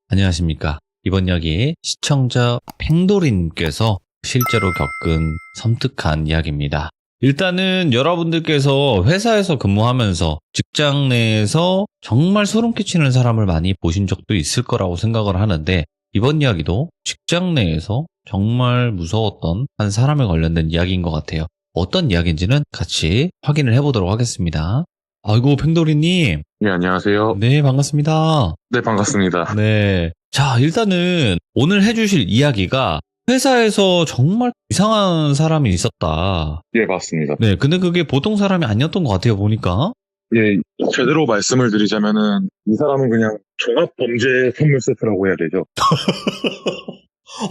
안녕하십니까. 이번 이야기 시청자 팽돌이님께서 실제로 겪은 섬뜩한 이야기입니다. 일단은 여러분들께서 회사에서 근무하면서 직장 내에서 정말 소름 끼치는 사람을 많이 보신 적도 있을 거라고 생각을 하는데, 이번 이야기도 직장 내에서 정말 무서웠던 한 사람에 관련된 이야기인 것 같아요. 어떤 이야기인지는 같이 확인을 해보도록 하겠습니다. 아이고, 팽돌이님. 네, 안녕하세요. 네, 반갑습니다. 네, 반갑습니다. 네. 자, 일단은 오늘 해주실 이야기가 회사에서 정말 이상한 사람이 있었다. 예, 맞습니다. 네, 근데 그게 보통 사람이 아니었던 것 같아요, 보니까. 예, 제대로 말씀을 드리자면은, 이 사람은 그냥 종합범죄 선물 세트라고 해야 되죠.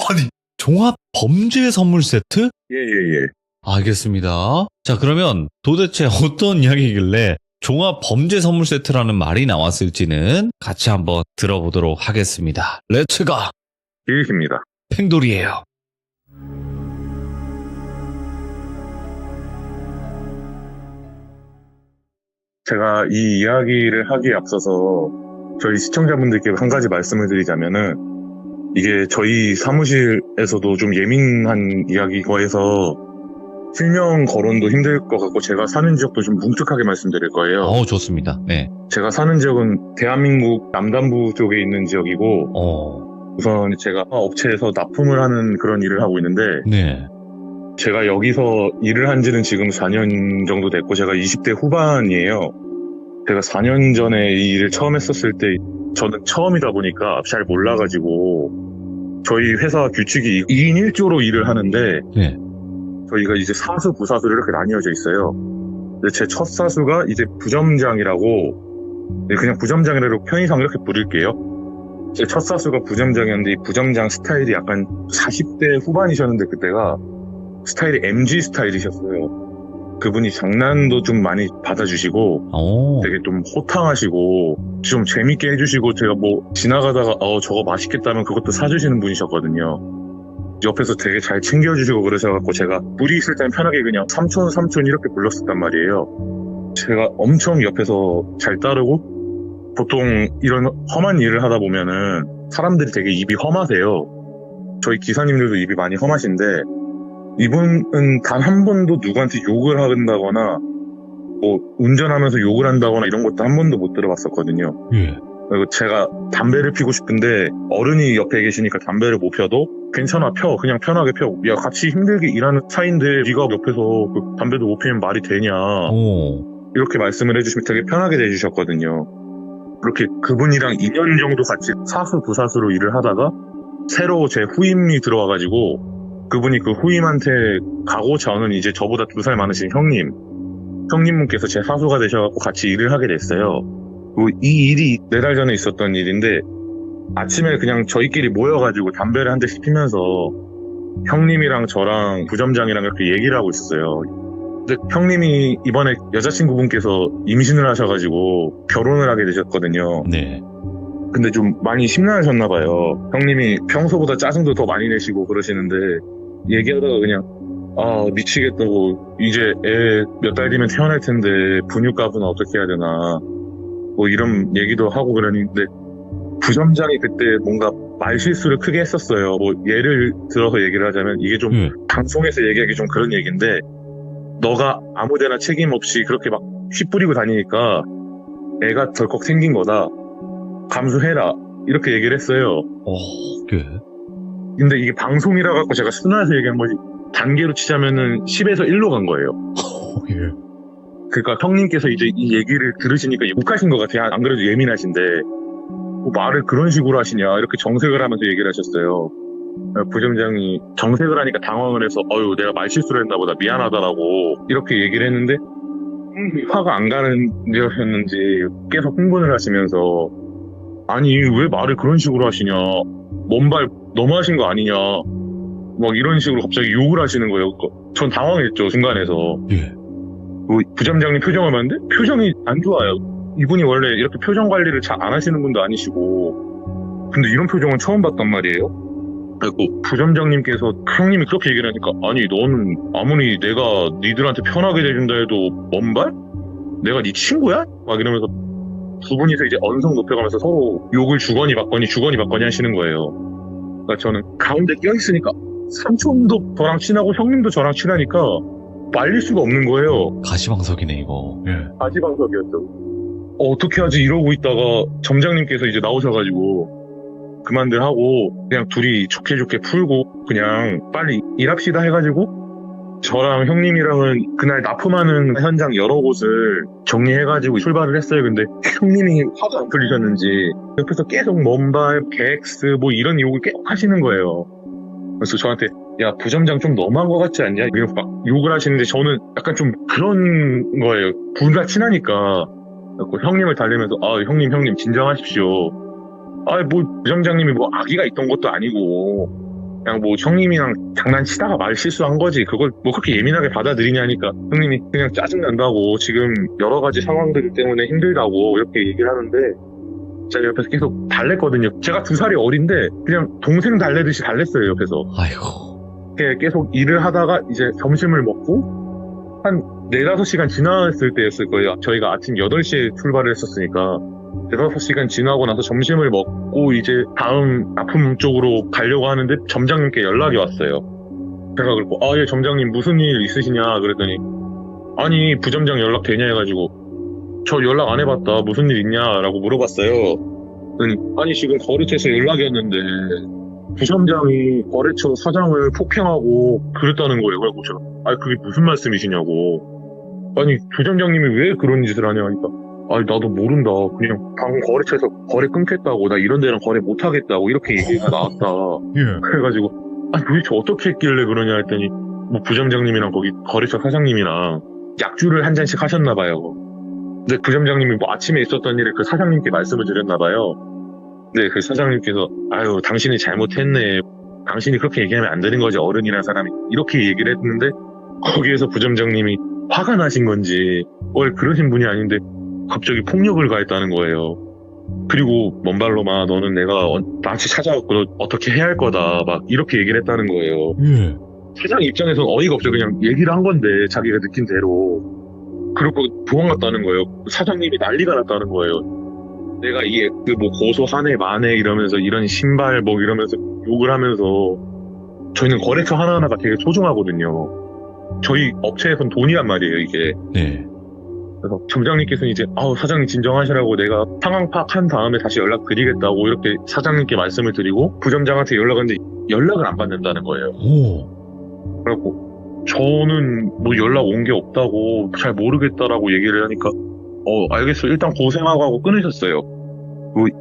아니, 종합 범죄 선물 세트? 예. 알겠습니다. 자, 그러면 도대체 어떤 이야기길래 종합 범죄 선물 세트라는 말이 나왔을지는 같이 한번 들어보도록 하겠습니다. 렛츠가! 일입니다. 팽돌이에요. 제가 이 이야기를 하기에 앞서서 저희 시청자분들께 한 가지 말씀을 드리자면은, 이게 저희 사무실에서도 좀 예민한 이야기고 해서 실명 거론도 힘들 것 같고 제가 사는 지역도 좀 뭉툭하게 말씀드릴 거예요. 좋습니다. 네. 제가 사는 지역은 대한민국 남단부 쪽에 있는 지역이고, 우선 제가 업체에서 납품을 하는 그런 일을 하고 있는데, 네. 제가 여기서 일을 한 지는 지금 4년 정도 됐고, 제가 20대 후반이에요. 제가 4년 전에 이 일을 처음 했었을 때, 저는 처음이다 보니까 잘 몰라가지고, 저희 회사 규칙이 2인 1조로 일을 하는데, 네. 저희가 이제 사수, 부사수로 이렇게 나뉘어져 있어요. 근데 제 첫 사수가 이제 부점장이라고, 그냥 부점장이라고 편의상 이렇게 부를게요. 제 첫 사수가 부점장이었는데, 이 부점장 스타일이 약간 40대 후반이셨는데, 그때가 스타일이 MG 스타일이셨어요. 그분이 장난도 좀 많이 받아주시고 되게 좀 호탕하시고 좀 재밌게 해주시고, 제가 뭐 지나가다가 저거 맛있겠다면 그것도 사주시는 분이셨거든요. 옆에서 되게 잘 챙겨주시고 그러셔갖고 제가 물이 있을 땐 편하게 그냥 삼촌 이렇게 불렀었단 말이에요. 제가 엄청 옆에서 잘 따르고, 보통 이런 험한 일을 하다 보면은 사람들이 되게 입이 험하세요. 저희 기사님들도 입이 많이 험하신데, 이분은 단 한 번도 누구한테 욕을 한다거나 뭐 운전하면서 욕을 한다거나 이런 것도 한 번도 못 들어봤었거든요. 그리고 제가 담배를 피고 싶은데 어른이 옆에 계시니까 담배를 못 펴도 괜찮아, 펴, 그냥 편하게 펴. 야, 같이 힘들게 일하는 사이인데 네가 옆에서 그 담배도 못 피면 말이 되냐. 이렇게 말씀을 해주시면 되게 편하게 대해주셨거든요. 그렇게 그분이랑 2년 정도 같이 사수 부사수로 일을 하다가 새로 제 후임이 들어와가지고, 그분이 그 후임한테 가고, 저는 이제 저보다 2살 많으신 형님분께서 제 사수가 되셔갖고 같이 일을 하게 됐어요. 이 일이 4달 전에 있었던 일인데, 아침에 그냥 저희끼리 모여가지고 담배를 한 대씩 피면서 형님이랑 저랑 부점장이랑 이렇게 얘기를 하고 있었어요. 근데 형님이 이번에 여자친구분께서 임신을 하셔가지고 결혼을 하게 되셨거든요. 네. 근데 좀 많이 심란하셨나봐요. 형님이 평소보다 짜증도 더 많이 내시고 그러시는데, 얘기하다가 그냥 미치겠다고, 이제 애 몇 달 뒤면 태어날 텐데 분유값은 어떻게 해야 되나 뭐 이런 얘기도 하고 그러는데, 부점장이 그때 뭔가 말실수를 크게 했었어요. 뭐 예를 들어서 얘기를 하자면, 이게 좀 방송에서 얘기하기 좀 그런 얘기인데, 너가 아무데나 책임 없이 그렇게 막 휘뿌리고 다니니까 애가 덜컥 생긴 거다, 감수해라, 이렇게 얘기를 했어요. 근데 이게 방송이라 갖고 제가 순화해서 얘기한 거지, 단계로 치자면은 10에서 1로 간 거예요. 그러니까 형님께서 이제 이 얘기를 들으시니까 욱하신 것 같아요. 안 그래도 예민하신데 뭐 말을 그런 식으로 하시냐, 이렇게 정색을 하면서 얘기를 하셨어요. 부점장이 정색을 하니까 당황을 해서 내가 말실수를 했나 보다, 미안하다라고 이렇게 얘기를 했는데, 화가 안 가는 데였는지 계속 흥분을 하시면서, 아니 왜 말을 그런 식으로 하시냐, 뭔발 너무하신 거 아니냐, 막 이런 식으로 갑자기 욕을 하시는 거예요. 전 당황했죠, 중간에서. 부점장님 표정을 봤는데 표정이 안 좋아요. 이분이 원래 이렇게 표정 관리를 잘 안 하시는 분도 아니시고, 근데 이런 표정은 처음 봤단 말이에요. 그리고 부점장님께서 형님이 그렇게 얘기를 하니까, 아니 너는 아무리 내가 니들한테 편하게 대준다 해도 뭔 발? 내가 네 친구야? 막 이러면서 두 분이서 이제 언성 높여가면서 서로 욕을 주거니 받거니 하시는 거예요. 그러니까 저는 가운데 껴있으니까 삼촌도 저랑 친하고 형님도 저랑 친하니까 말릴 수가 없는 거예요. 가시방석이네, 이거. 예. 가시방석이었죠. 어떻게 하지 이러고 있다가 점장님께서 이제 나오셔가지고 그만들 하고 그냥 둘이 좋게 풀고 그냥 빨리 일합시다 해가지고 저랑 형님이랑은 그날 납품하는 현장 여러 곳을 정리해가지고 출발을 했어요. 근데 형님이 화가 안 풀리셨는지 옆에서 계속 먼발, 계획스 뭐 이런 욕을 계속 하시는 거예요. 그래서 저한테 야 부점장 좀 너무한 것 같지 않냐? 이렇게 막 욕을 하시는데 저는 약간 좀 그런 거예요. 둘 다 친하니까 그래서 형님을 달래면서 아 형님 진정하십시오. 아 뭐 부점장님이 뭐 악의가 있던 것도 아니고 그냥 뭐 형님이랑 장난치다가 말 실수한 거지 그걸 뭐 그렇게 예민하게 받아들이냐니까 형님이 그냥 짜증난다고 지금 여러 가지 상황들 때문에 힘들다고 이렇게 얘기를 하는데 제가 옆에서 계속 달랬거든요. 제가 2살이 어린데 그냥 동생 달래듯이 달랬어요 옆에서. 아이고. 계속 일을 하다가 이제 점심을 먹고 한 4-5시간 지났을 때였을 거예요. 저희가 아침 8시에 출발을 했었으니까 4-5시간 지나고 나서 점심을 먹고 이제 다음 납품 쪽으로 가려고 하는데 점장님께 연락이 왔어요. 제가 그랬고 아 예 점장님 무슨 일 있으시냐 그랬더니 아니 부점장 연락 되냐 해가지고 저 연락 안 해봤다 무슨 일 있냐라고 물어봤어요. 그랬더니 아니 지금 거래처에서 연락이 왔는데 부점장이 거래처 사장을 폭행하고 그랬다는 거예요. 그래서 제가 아니 그게 무슨 말씀이시냐고 아니 부점장님이 왜 그런 짓을 하냐 하니까 아니 나도 모른다. 그냥 방금 거래처에서 거래 끊겠다고 나 이런 데랑 거래 못하겠다고 이렇게 얘기가 나왔다. 예. 그래가지고 아니 도대체 어떻게 했길래 그러냐 했더니 뭐 부점장님이랑 거기 거래처 사장님이랑 약주를 한 잔씩 하셨나 봐요. 근데 부점장님이 뭐 아침에 있었던 일을 그 사장님께 말씀을 드렸나 봐요. 근데 그 사장님께서 아유 당신이 잘못했네. 당신이 그렇게 얘기하면 안 되는 거지 어른이라는 사람이 이렇게 얘기를 했는데 거기에서 부점장님이 화가 나신 건지 원래 그러신 분이 아닌데 갑자기 폭력을 가했다는 거예요. 그리고 먼 발로마 너는 내가 나한테 찾아왔고 너 어떻게 해야 할 거다 막 이렇게 얘기를 했다는 거예요. 예. 사장 입장에서는 어이가 없죠. 그냥 얘기를 한 건데 자기가 느낀 대로. 그리고 도망갔다는 거예요. 사장님이 난리가 났다는 거예요. 내가 이게 뭐 고소하네 마네 이러면서 이런 신발 뭐 이러면서 욕을 하면서 저희는 거래처 하나하나가 되게 소중하거든요. 저희 업체에선 돈이란 말이에요 이게. 네. 그래서 점장님께서는 이제 사장님 진정하시라고 내가 상황 파악한 다음에 다시 연락드리겠다고 이렇게 사장님께 말씀을 드리고 부점장한테 연락했는데 연락을 안 받는다는 거예요. 오. 그래갖고 저는 뭐 연락 온 게 없다고 잘 모르겠다라고 얘기를 하니까 알겠어 일단 고생하고 하고 끊으셨어요.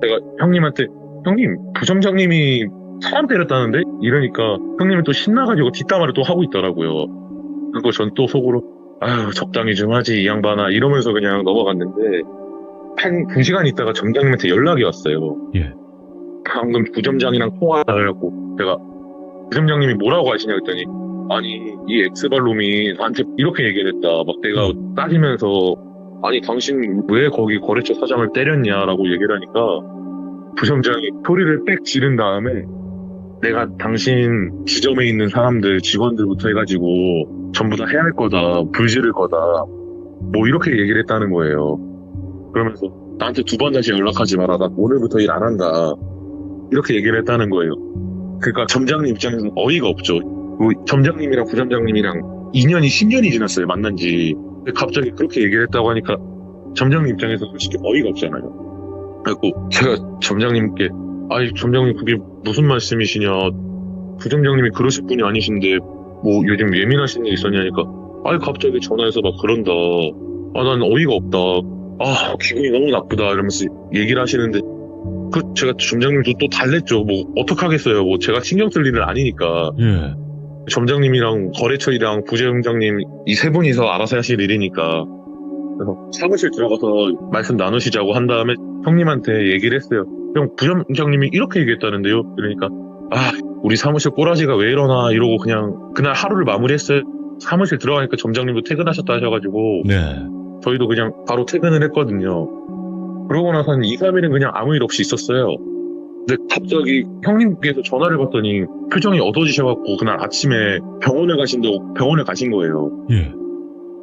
내가 형님한테 형님 부점장님이 사람 때렸다는데? 이러니까 형님이 또 신나가지고 뒷담화를 또 하고 있더라고요. 그리고 전 또 속으로 아유 적당히 좀 하지 이 양반아 이러면서 그냥 넘어갔는데 한 2시간 있다가 점장님한테 연락이 왔어요. 예. 방금 부점장이랑 통화를 하고 제가 부점장님이 뭐라고 하시냐 했더니 아니 이 엑스발놈이 나한테 이렇게 얘기를 했다. 막 내가 따지면서 아니 당신 왜 거기 거래처 사장을 때렸냐라고 얘기를 하니까 부점장이 소리를 빽 지른 다음에 내가 당신 지점에 있는 사람들 직원들부터 해가지고 전부 다 해야 할 거다 불 지를 거다 뭐 이렇게 얘기를 했다는 거예요. 그러면서 나한테 2번 다시 연락하지 마라 나 오늘부터 일 안 한다 이렇게 얘기를 했다는 거예요. 그러니까 점장님 입장에서는 어이가 없죠. 점장님이랑 부점장님이랑 2년이 10년이 지났어요 만난 지. 근데 갑자기 그렇게 얘기를 했다고 하니까 점장님 입장에서 솔직히 어이가 없잖아요. 그래서 제가 점장님께 아니 점장님 그게 무슨 말씀이시냐 부점장님이 그러실 분이 아니신데 뭐 요즘 예민하신 일 있었냐니까 아니 갑자기 전화해서 막 그런다 난 어이가 없다 기분이 너무 나쁘다 이러면서 얘기를 하시는데 제가 점장님도 또 달랬죠. 뭐 어떡하겠어요. 뭐 제가 신경 쓸 일은 아니니까. 예. 점장님이랑 거래처이랑 부점장님 이 3분이서 알아서 하실 일이니까. 그래서 사무실 들어가서 말씀 나누시자고 한 다음에 형님한테 얘기를 했어요. 형 부점장님이 이렇게 얘기했다는데요. 그러니까 우리 사무실 꼬라지가 왜 이러나 이러고 그냥 그날 하루를 마무리했어요. 사무실 들어가니까 점장님도 퇴근하셨다 하셔가지고 네. 저희도 그냥 바로 퇴근을 했거든요. 그러고 나서 한 2-3일은 그냥 아무 일 없이 있었어요. 근데 갑자기 형님께서 전화를 받더니 표정이 어두워지셔갖고 그날 아침에 병원에 가신 거예요. 예.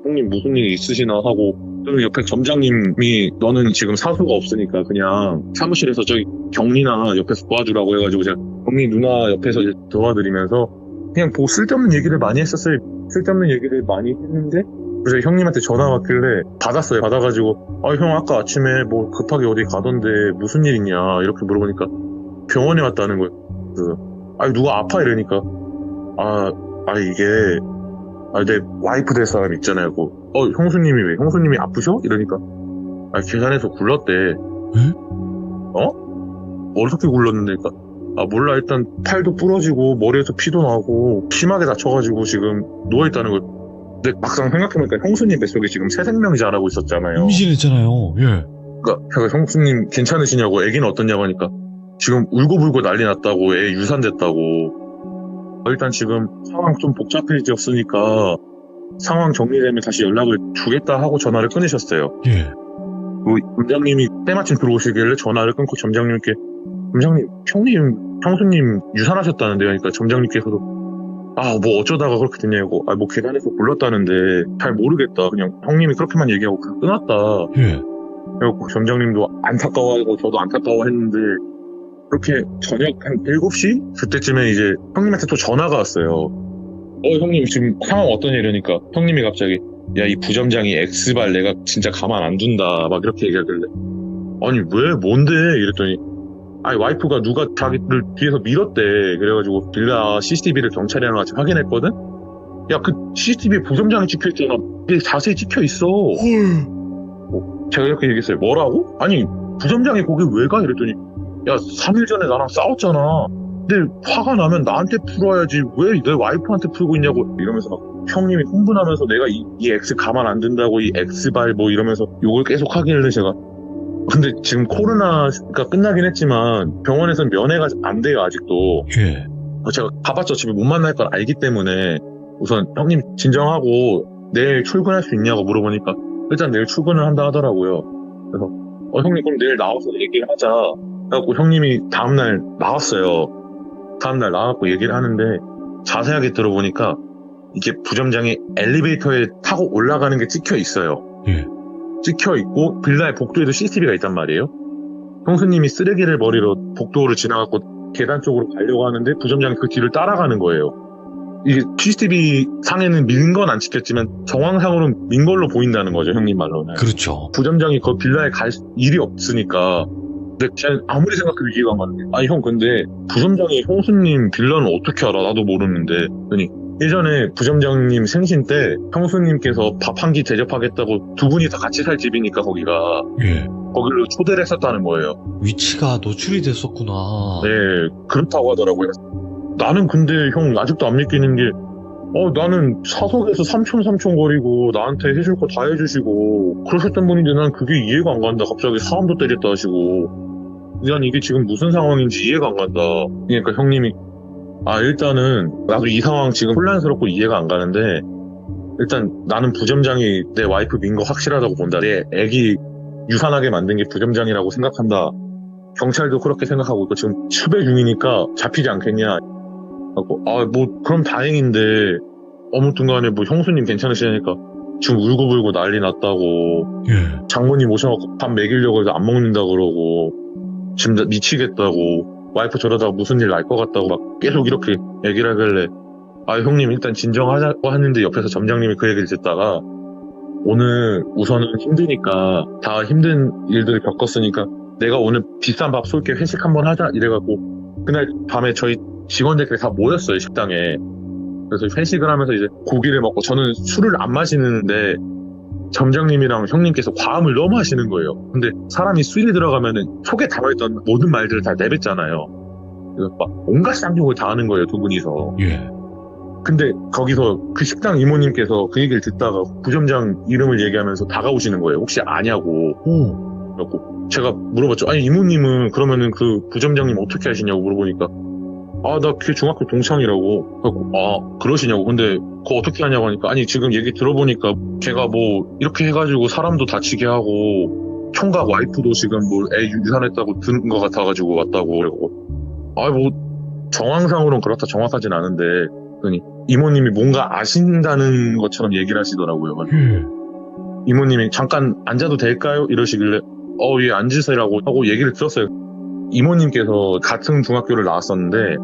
형님 무슨 일 있으시나 하고 그 옆에 점장님이 너는 지금 사수가 없으니까 그냥 사무실에서 저기 격리나 옆에서 도와주라고 해가지고 제가 격리 누나 옆에서 이제 도와드리면서 그냥 뭐 쓸데없는 얘기를 많이 했었어요. 쓸데없는 얘기를 많이 했는데 그래서 형님한테 전화 왔길래 받았어요. 받아가지고 형 아까 아침에 뭐 급하게 어디 가던데 무슨 일 있냐 이렇게 물어보니까 병원에 왔다는 거예요. 그래서 누가 아파 이러니까 이게 내 와이프 될 사람 있잖아요. 형수님이 왜? 형수님이 아프셔? 이러니까 계단에서 굴렀대. 응? 어떻게 굴렀는데? 그러니까 몰라. 일단 팔도 부러지고 머리에서 피도 나고 심하게 다쳐가지고 지금 누워있다는 거예요. 근데 막상 생각해보니까 형수님 뱃속에 지금 새 생명이 자라고 있었잖아요. 임신했잖아요. 예. 그러니까 제가 형수님 괜찮으시냐고 애기는 어떠냐고 하니까 지금 울고불고 난리 났다고 애 유산됐다고. 일단 지금 상황 좀 복잡해졌으니까 상황 정리되면 다시 연락을 주겠다 하고 전화를 끊으셨어요. 예. 점장님이 때마침 들어오시길래 전화를 끊고 점장님께 점장님 형수님 유산하셨다는데요. 그러니까 점장님께서도 뭐 어쩌다가 그렇게 됐냐고 뭐 계단에서 굴렀다는데 잘 모르겠다. 그냥 형님이 그렇게만 얘기하고 끊었다. 예. 그래갖고 점장님도 안타까워하고 저도 안타까워했는데 그렇게 저녁 한 7시? 그때쯤에 이제 형님한테 또 전화가 왔어요. 형님 지금 상황 어떠냐 이러니까 형님이 갑자기 야 이 부점장이 X발 내가 진짜 가만 안 둔다 막 이렇게 얘기하길래 아니 왜 뭔데 이랬더니 와이프가 누가 자기를 뒤에서 밀었대. 그래가지고 빌라 CCTV를 경찰이랑 같이 확인했거든. 야 그 CCTV에 부점장이 찍혀있잖아. 이게 자세히 찍혀있어. 제가 이렇게 얘기했어요. 뭐라고? 아니 부점장이 거기 왜 가? 이랬더니 야 3일 전에 나랑 싸웠잖아. 근데 화가 나면 나한테 풀어야지 왜 내 와이프한테 풀고 있냐고 이러면서 막 형님이 흥분하면서 내가 이 X 가만 안 둔다고 이 X발 뭐 이러면서 욕을 계속 하길래 제가 근데 지금 코로나가 끝나긴 했지만 병원에서는 면회가 안 돼요 아직도. 예. 제가 가봤자 집에 못 만날 걸 알기 때문에 우선 형님 진정하고 내일 출근할 수 있냐고 물어보니까 일단 내일 출근을 한다 하더라고요. 그래서 형님 그럼 내일 나와서 얘기를 하자. 그래갖고 형님이 다음날 나왔어요. 다음날 나와갖고 얘기를 하는데 자세하게 들어보니까 이게 부점장이 엘리베이터에 타고 올라가는 게 찍혀 있어요. 예. 찍혀 있고 빌라의 복도에도 CCTV가 있단 말이에요. 형수님이 쓰레기를 버리러 복도를 지나갖고 계단 쪽으로 가려고 하는데 부점장이 그 뒤를 따라가는 거예요. 이게 CCTV 상에는 민 건 안 찍혔지만 정황상으로는 민 걸로 보인다는 거죠, 형님 말로는. 그렇죠. 부점장이 부점장이 그 빌라에 갈 일이 없으니까. 근데 제가 아무리 생각해도 이해가 안 가는 게 형 근데 부점장이 형수님 빌라는 어떻게 알아? 나도 모르는데. 그러니 예전에 부점장님 생신 때 형수님께서 밥 한 끼 대접하겠다고 두 분이 다 같이 살 집이니까 거기가 예. 거기로 초대를 했었다는 거예요. 위치가 노출이 됐었구나. 네, 그렇다고 하더라고요. 나는 근데 형 아직도 안 믿기는 게 나는 사석에서 삼촌 거리고 나한테 해줄 거 다 해주시고 그러셨던 분인데 난 그게 이해가 안 간다. 갑자기 사람도 때렸다 하시고 난 이게 지금 무슨 상황인지 이해가 안 간다. 그러니까 형님이 일단은 나도 이 상황 지금 혼란스럽고 이해가 안 가는데 일단 나는 부점장이 내 와이프 민 거 확실하다고 본다. 내 애기 유산하게 만든 게 부점장이라고 생각한다. 경찰도 그렇게 생각하고 있고 지금 추배 중이니까 잡히지 않겠냐. 하고 뭐 그럼 다행인데 아무튼 간에 뭐 형수님 괜찮으시니까 지금 울고불고 난리 났다고. 예. 장모님 오셔갖고 밥 먹이려고 해서 안 먹는다 그러고 지금 미치겠다고 와이프 저러다가 무슨 일 날 것 같다고 막 계속 이렇게 얘기를 하길래 형님 일단 진정하자고 하는데 옆에서 점장님이 그 얘기를 듣다가 오늘 우선은 힘드니까 다 힘든 일들을 겪었으니까 내가 오늘 비싼 밥 쏠게 회식 한번 하자 이래갖고 그날 밤에 저희 직원들끼리 다 모였어요 식당에. 그래서 회식을 하면서 이제 고기를 먹고 저는 술을 안 마시는데 점장님이랑 형님께서 과음을 너무 하시는 거예요. 근데 사람이 술이 들어가면은 속에 담아있던 모든 말들을 다 내뱉잖아요. 그래서 막 온갖 쌍욕을 다 하는 거예요 두 분이서. 예. 근데 거기서 그 식당 이모님께서 그 얘기를 듣다가 부점장 이름을 얘기하면서 다가오시는 거예요. 혹시 아냐고. 그래갖고 제가 물어봤죠. 아니 이모님은 그러면은 그 부점장님 어떻게 하시냐고 물어보니까 나 걔 중학교 동창이라고. 그래갖고 그러시냐고. 근데 그거 어떻게 하냐고 하니까 아니 지금 얘기 들어보니까 걔가 뭐 이렇게 해가지고 사람도 다치게 하고 총각 와이프도 지금 뭐 애 유산했다고 듣는 것 같아가지고 왔다고. 그래갖고 뭐 정황상으로는 그렇다 정확하진 않은데 그러니 이모님이 뭔가 아신다는 것처럼 얘기를 하시더라고요. 이모님이 잠깐 앉아도 될까요? 이러시길래 예, 앉으세요라고 하고 얘기를 들었어요. 이모님께서 같은 중학교를 나왔었는데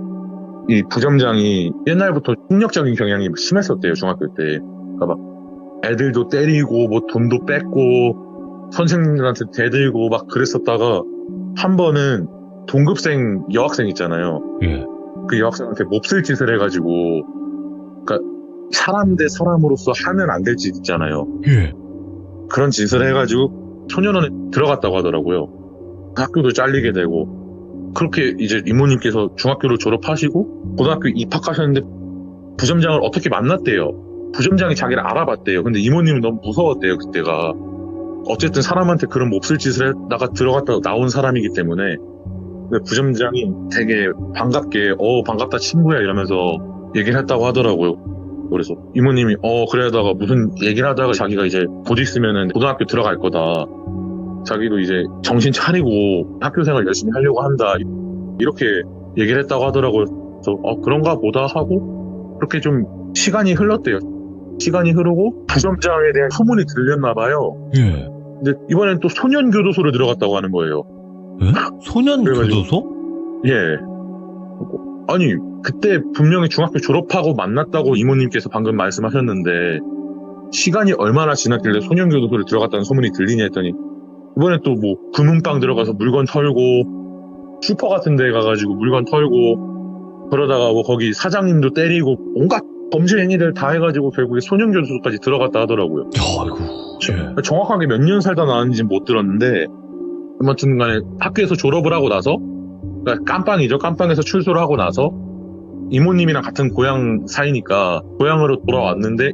이 부점장이 옛날부터 폭력적인 경향이 심했었대요. 중학교 때. 그러니까 막 애들도 때리고 뭐 돈도 뺏고 선생님들한테 대들고 막 그랬었다가 한 번은 동급생 여학생 있잖아요. 예. 그 여학생한테 몹쓸 짓을 해가지고, 그러니까 사람 대 사람으로서 하면 안 될 짓 있잖아요. 예. 그런 짓을 해가지고 소년원에 들어갔다고 하더라고요. 학교도 잘리게 되고. 그렇게 이제 이모님께서 중학교를 졸업하시고 고등학교 입학하셨는데 부점장을 어떻게 만났대요. 부점장이 자기를 알아봤대요. 근데 이모님은 너무 무서웠대요, 그때가. 어쨌든 사람한테 그런 몹쓸 짓을 했다가 들어갔다 나온 사람이기 때문에. 근데 부점장이 되게 반갑게 반갑다 친구야 이러면서 얘기를 했다고 하더라고요. 그래서 이모님이 그러다가 무슨 얘기를 하다가 자기가 이제 곧 있으면은 고등학교 들어갈 거다. 자기도 이제 정신 차리고 학교 생활 열심히 하려고 한다. 이렇게 얘기를 했다고 하더라고요. 그래서 그런가 보다 하고 그렇게 좀 시간이 흘렀대요. 시간이 흐르고 부점장에 대한 소문이 들렸나 봐요. 예. 근데 이번엔 또 소년교도소를 들어갔다고 하는 거예요. 예? 소년 그래가지고- 교도소? 예. 아니, 그때 분명히 중학교 졸업하고 만났다고 이모님께서 방금 말씀하셨는데, 시간이 얼마나 지났길래 소년교도소를 들어갔다는 소문이 들리냐 했더니, 이번에 또 뭐, 금은방 들어가서 물건 털고, 슈퍼 같은 데 가가지고 물건 털고, 그러다가 뭐 거기 사장님도 때리고, 온갖 범죄 행위들 다 해가지고 결국에 소년교도소까지 들어갔다 하더라고요. 아이고. 예. 정확하게 몇 년 살다 나왔는지는 못 들었는데 아무튼 간에 학교에서 졸업을 하고 나서 그러니까 깜빵이죠. 깜빵에서 출소를 하고 나서 이모님이랑 같은 고향 사이니까 고향으로 돌아왔는데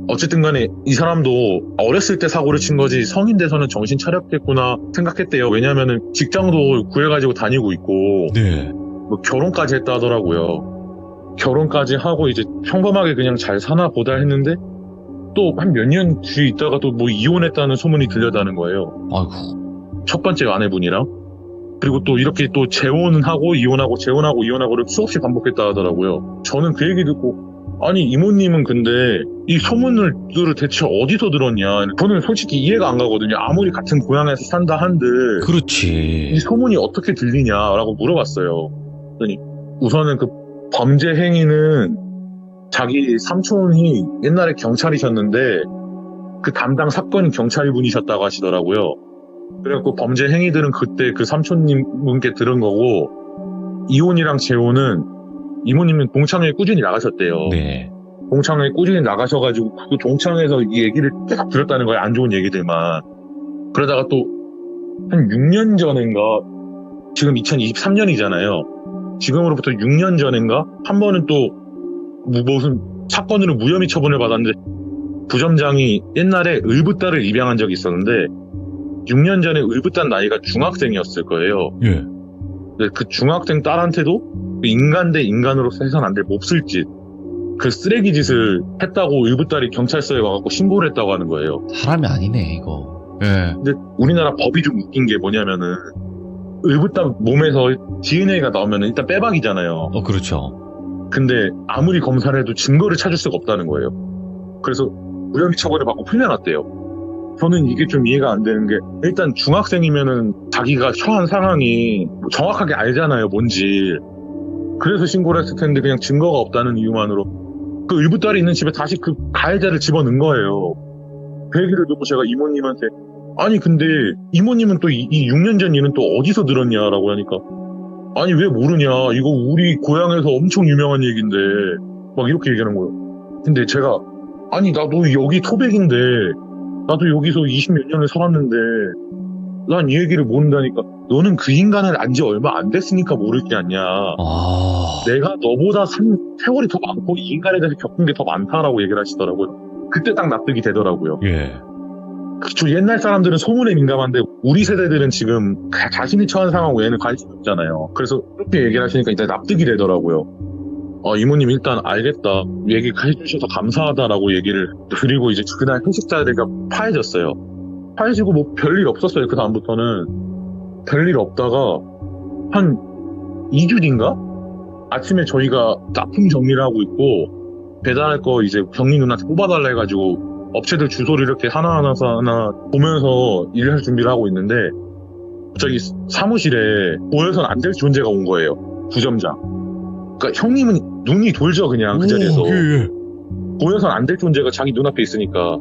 어쨌든 간에 이 사람도 어렸을 때 사고를 친 거지 성인 돼서는 정신 차렸겠구나 생각했대요. 왜냐면은 직장도 구해가지고 다니고 있고 네. 뭐 결혼까지 했다 하더라고요. 결혼까지 하고 이제 평범하게 그냥 잘 사나 보다 했는데 또 한 몇 년 뒤에 있다가 또 뭐 이혼했다는 소문이 들려다는 거예요. 아이고. 첫 번째 아내분이랑. 그리고 또 이렇게 또 재혼은 하고 이혼하고 재혼하고 이혼하고를 수없이 반복했다 하더라고요. 저는 그 얘기 듣고 아니 이모님은 근데 이 소문을 대체 어디서 들었냐. 저는 솔직히 이해가 안 가거든요. 아무리 같은 고향에서 산다 한들 그렇지. 이 소문이 어떻게 들리냐라고 물어봤어요. 그랬더니 우선은 그 범죄 행위는 자기 삼촌이 옛날에 경찰이셨는데 그 담당 사건 경찰분이셨다고 하시더라고요. 그래갖고 범죄 행위들은 그때 그 삼촌님 분께 들은 거고 이혼이랑 재혼은 이모님은 동창회에 꾸준히 나가셨대요. 네. 동창회에 꾸준히 나가셔가지고 그 동창회에서 이 얘기를 계속 들었다는 거예요. 안 좋은 얘기들만. 그러다가 또 한 6년 전인가 지금 2023년이잖아요. 지금으로부터 6년 전인가 한 번은 또 무슨 사건으로 무혐의 처분을 받았는데 부점장이 옛날에 을붓딸을 입양한 적이 있었는데 6년 전에 을붓딸 나이가 중학생이었을 거예요. 예. 근데 그 중학생 딸한테도 인간 대 인간으로서 해서는 안 될 몹쓸 짓, 그 쓰레기 짓을 했다고 을붓딸이 경찰서에 와갖고 신고를 했다고 하는 거예요. 사람이 아니네, 이거. 예. 근데 우리나라 법이 좀 웃긴 게 뭐냐면은 을붓딸 몸에서 DNA가 나오면은 일단 빼박이잖아요. 그렇죠. 근데 아무리 검사를 해도 증거를 찾을 수가 없다는 거예요. 그래서 무혐의 처벌을 받고 풀려났대요. 저는 이게 좀 이해가 안 되는 게 일단 중학생이면은 자기가 처한 상황이 정확하게 알잖아요, 뭔지. 그래서 신고를 했을 텐데 그냥 증거가 없다는 이유만으로 그 을붓딸이 있는 집에 다시 그 가해자를 집어넣은 거예요. 그 얘기를 듣고 제가 이모님한테 아니 근데 이모님은 또 이 6년 전 일은 또 어디서 들었냐라고 하니까 아니 왜 모르냐, 이거 우리 고향에서 엄청 유명한 얘기인데 막 이렇게 얘기하는 거예요. 근데 제가 아니 나도 여기 토백인데 나도 여기서 20몇 년을 살았는데 난 이 얘기를 모른다니까. 너는 그 인간을 안 지 얼마 안 됐으니까 모를 게 아니야. 아. 내가 너보다 세월이 더 많고 이 인간에 대해서 겪은 게 더 많다라고 얘기를 하시더라고요. 그때 딱 납득이 되더라고요. 예. 그쵸, 옛날 사람들은 소문에 민감한데 우리 세대들은 지금 자신이 처한 상황 외에는 관심이 없잖아요. 그래서 그렇게 얘기를 하시니까 일단 납득이 되더라고요. 이모님 일단 알겠다, 얘기해 주셔서 감사하다라고 얘기를 드리고 이제 그날 회식 자리가 파해졌어요. 파해지고 뭐 별일 없었어요. 그 다음부터는 별일 없다가 한 2주 뒤인가 아침에 저희가 납품 정리를 하고 있고 배달할 거 이제 경리 누나한테 뽑아달라 해가지고 업체들 주소를 이렇게 하나 보면서 일할 준비를 하고 있는데 갑자기 사무실에 보여선 안 될 존재가 온 거예요. 부점장. 그러니까 형님은 눈이 돌죠 그냥 그 자리에서. 예. 보여선 안 될 존재가 자기 눈앞에 있으니까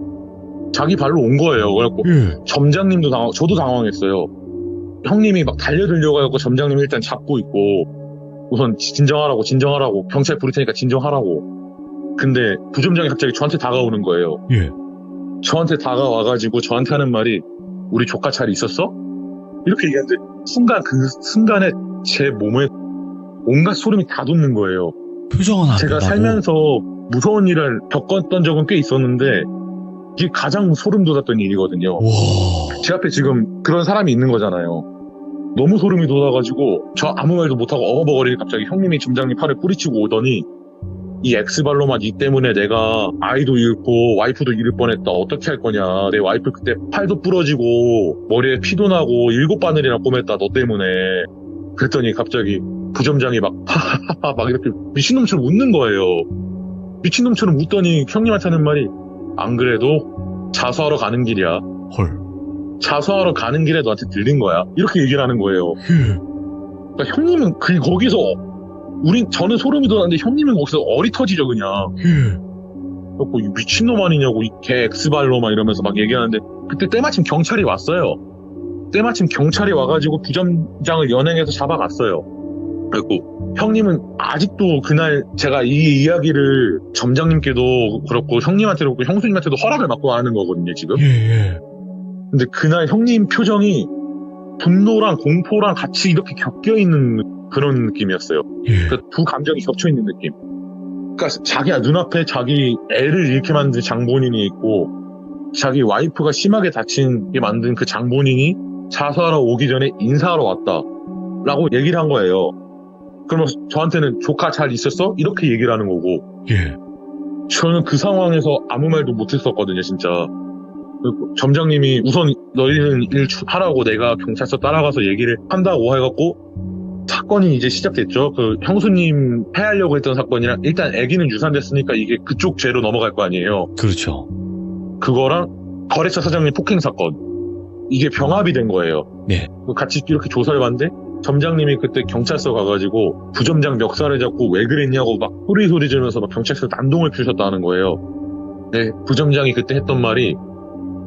자기 발로 온 거예요. 그래갖고 예. 점장님도 저도 당황했어요. 형님이 막 달려들려고 해갖고 점장님 일단 잡고 있고 우선 진정하라고 경찰 부를 테니까 진정하라고. 근데 부점장이 갑자기 저한테 다가오는 거예요. 예. 저한테 다가와가지고 저한테 하는 말이 우리 조카 잘 있었어? 이렇게 얘기하는데 그 순간에 제 몸에 온갖 소름이 다 돋는 거예요. 표정은 안 제가 된다고? 살면서 무서운 일을 겪었던 적은 꽤 있었는데 이게 가장 소름 돋았던 일이거든요. 와. 제 앞에 지금 그런 사람이 있는 거잖아요. 너무 소름이 돋아가지고 저 아무 말도 못하고 어버버거리니 갑자기 형님이 점장님 팔을 뿌리치고 오더니 이 엑스발로만 니 때문에 내가 아이도 잃고 와이프도 잃을 뻔했다. 어떻게 할 거냐. 내 와이프 그때 팔도 부러지고 머리에 피도 나고 7바늘이나 꼬맸다. 너 때문에. 그랬더니 갑자기 부점장이 막 하하하 막 이렇게 미친놈처럼 웃는 거예요. 미친놈처럼 웃더니 형님한테 하는 말이 안 그래도 자수하러 가는 길이야. 헐. 자수하러 가는 길에 너한테 들린 거야. 이렇게 얘기를 하는 거예요. 예. 그러니까 형님은 거기서 저는 소름이 돋았는데 형님은 거기서 어리 터지죠 그냥. 예. 그래갖고 이 미친놈 아니냐고 이 개 엑스발로만 이러면서 막 얘기하는데 그때 때마침 경찰이 왔어요. 때마침 경찰이 와가지고 부점장을 연행해서 잡아갔어요. 그리고 형님은 아직도 그날 제가 이 이야기를 점장님께도 그렇고 형님한테도 그렇고 형수님한테도 허락을 받고 하는 거거든요 지금. 예. 근데 그날 형님 표정이 분노랑 공포랑 같이 이렇게 겹쳐있는 그런 느낌이었어요. 예. 그러니까 두 감정이 겹쳐있는 느낌. 그러니까 자기 눈앞에 자기 애를 잃게 만든 장본인이 있고 자기 와이프가 심하게 다치게 만든 그 장본인이 자수하러 오기 전에 인사하러 왔다 라고 얘기를 한 거예요. 그러면 저한테는 조카 잘 있었어? 이렇게 얘기를 하는 거고 예. 저는 그 상황에서 아무 말도 못했었거든요 진짜. 점장님이 우선 너희는 일 하라고 내가 경찰서 따라가서 얘기를 한다고 해갖고 사건이 이제 시작됐죠. 그 형수님 해하려고 했던 사건이랑 일단 아기는 유산됐으니까 이게 그쪽 죄로 넘어갈 거 아니에요. 그렇죠. 그거랑 거래처 사장님 폭행 사건 이게 병합이 된 거예요. 네. 같이 이렇게 조사를 받는데 점장님이 그때 경찰서 가가지고 부점장 멱살을 잡고 왜 그랬냐고 막 소리 지르면서 막 경찰서 난동을 피우셨다는 거예요. 네, 부점장이 그때 했던 말이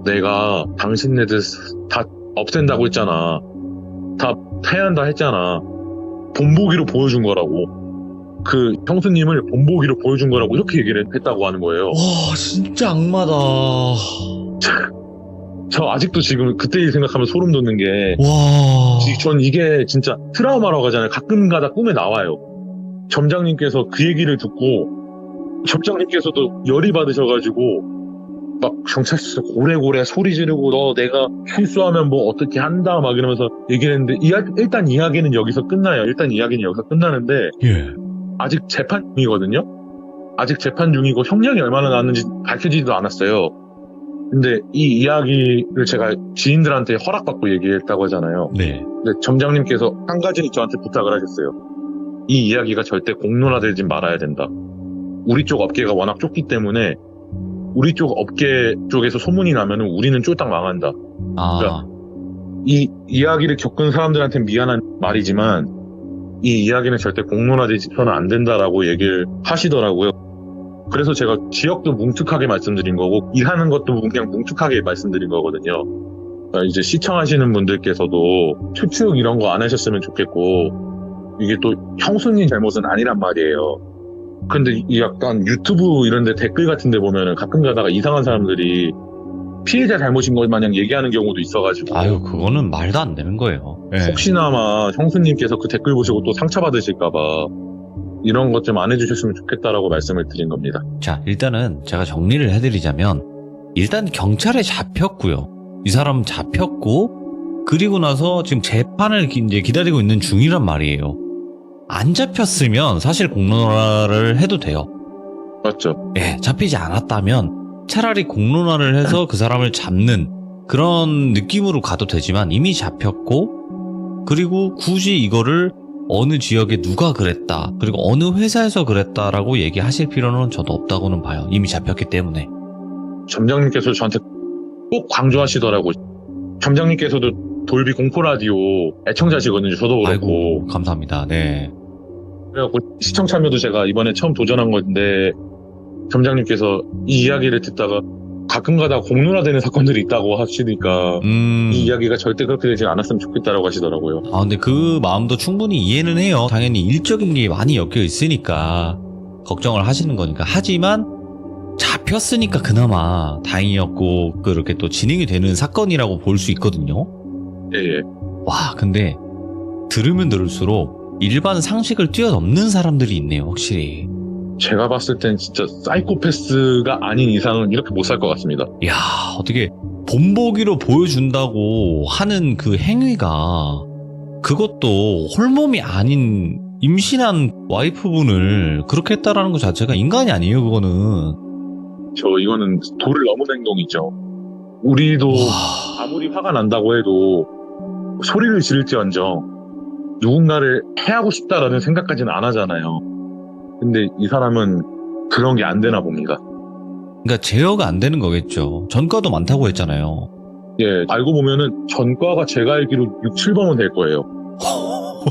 내가 당신네들 다 없앤다고 했잖아. 다 태한다 했잖아. 본보기로 보여준 거라고. 그 형수님을 본보기로 보여준 거라고 이렇게 얘기를 했다고 하는 거예요. 와, 진짜 악마다. 저 아직도 지금 그때 일 생각하면 소름 돋는 게 와. 전 이게 진짜 트라우마라고 하잖아요. 가끔가다 꿈에 나와요. 점장님께서 그 얘기를 듣고 점장님께서도 열이 받으셔가지고 막 경찰서 고래고래 소리 지르고 너 내가 실수하면 뭐 어떻게 한다 막 이러면서 얘기를 했는데 일단 이야기는 여기서 끝나요. 일단 이야기는 여기서 끝나는데 예. 아직 재판 중이거든요. 아직 재판 중이고 형량이 얼마나 나왔는지 밝혀지지도 않았어요. 근데 이 이야기를 제가 지인들한테 허락받고 얘기했다고 하잖아요. 네. 근데 점장님께서 한 가지는 저한테 부탁을 하셨어요. 이 이야기가 절대 공론화되지 말아야 된다. 우리 쪽 업계가 워낙 좁기 때문에 우리 쪽 업계 쪽에서 소문이 나면은 우리는 쫄딱 망한다. 아. 이 이야기를 겪은 사람들한테는 미안한 말이지만 이 이야기는 절대 공론화되지는 안 된다라고 얘기를 하시더라고요. 그래서 제가 지역도 뭉툭하게 말씀드린 거고 일하는 것도 그냥 뭉툭하게 말씀드린 거거든요. 그러니까 이제 시청하시는 분들께서도 추측 이런 거 안 하셨으면 좋겠고 이게 또 형수님 잘못은 아니란 말이에요. 근데 이 약간 유튜브 이런 데 댓글 같은 데 보면은 가끔 가다가 이상한 사람들이 피해자 잘못인 것 마냥 얘기하는 경우도 있어가지고 아유, 그거는 말도 안 되는 거예요. 예. 혹시나마 형수님께서 그 댓글 보시고 또 상처받으실까봐 이런 것 좀 안 해주셨으면 좋겠다라고 말씀을 드린 겁니다. 자, 일단은 제가 정리를 해드리자면 일단 경찰에 잡혔고요. 이 사람 잡혔고 그리고 나서 지금 재판을 이제 기다리고 있는 중이란 말이에요. 안 잡혔으면 사실 공론화를 해도 돼요. 맞죠? 예, 잡히지 않았다면 차라리 공론화를 해서 그 사람을 잡는 그런 느낌으로 가도 되지만 이미 잡혔고 그리고 굳이 이거를 어느 지역에 누가 그랬다 그리고 어느 회사에서 그랬다라고 얘기하실 필요는 저도 없다고는 봐요. 이미 잡혔기 때문에. 점장님께서 저한테 꼭 강조하시더라고. 점장님께서도 돌비 공포 라디오 애청자시거든요. 저도 그렇고. 아이고, 감사합니다. 네. 그래갖고 시청 참여도 제가 이번에 처음 도전한 건데 점장님께서 이 이야기를 듣다가 가끔가다 공론화되는 사건들이 있다고 하시니까 이 이야기가 절대 그렇게 되지 않았으면 좋겠다라고 하시더라고요. 아, 근데 그 마음도 충분히 이해는 해요. 당연히 일적인 게 많이 엮여 있으니까 걱정을 하시는 거니까. 하지만 잡혔으니까 그나마 다행이었고 그렇게 또 진행이 되는 사건이라고 볼 수 있거든요. 예. 와, 근데 들으면 들을수록 일반 상식을 뛰어넘는 사람들이 있네요, 확실히. 제가 봤을 땐 진짜 사이코패스가 아닌 이상은 이렇게 못 살 것 같습니다. 야, 어떻게 본보기로 보여준다고 하는 그 행위가 그것도 홀몸이 아닌 임신한 와이프분을 그렇게 했다라는 것 자체가 인간이 아니에요, 그거는. 이거는 도를 넘은 행동이죠. 우리도 와. 아무리 화가 난다고 해도 소리를 지를지언정 누군가를 해하고 싶다라는 생각까지는 안 하잖아요. 근데 이 사람은 그런 게 안 되나 봅니다. 그러니까 제어가 안 되는 거겠죠. 전과도 많다고 했잖아요. 예, 알고 보면은 전과가 제가 알기로 6, 7번은 될 거예요.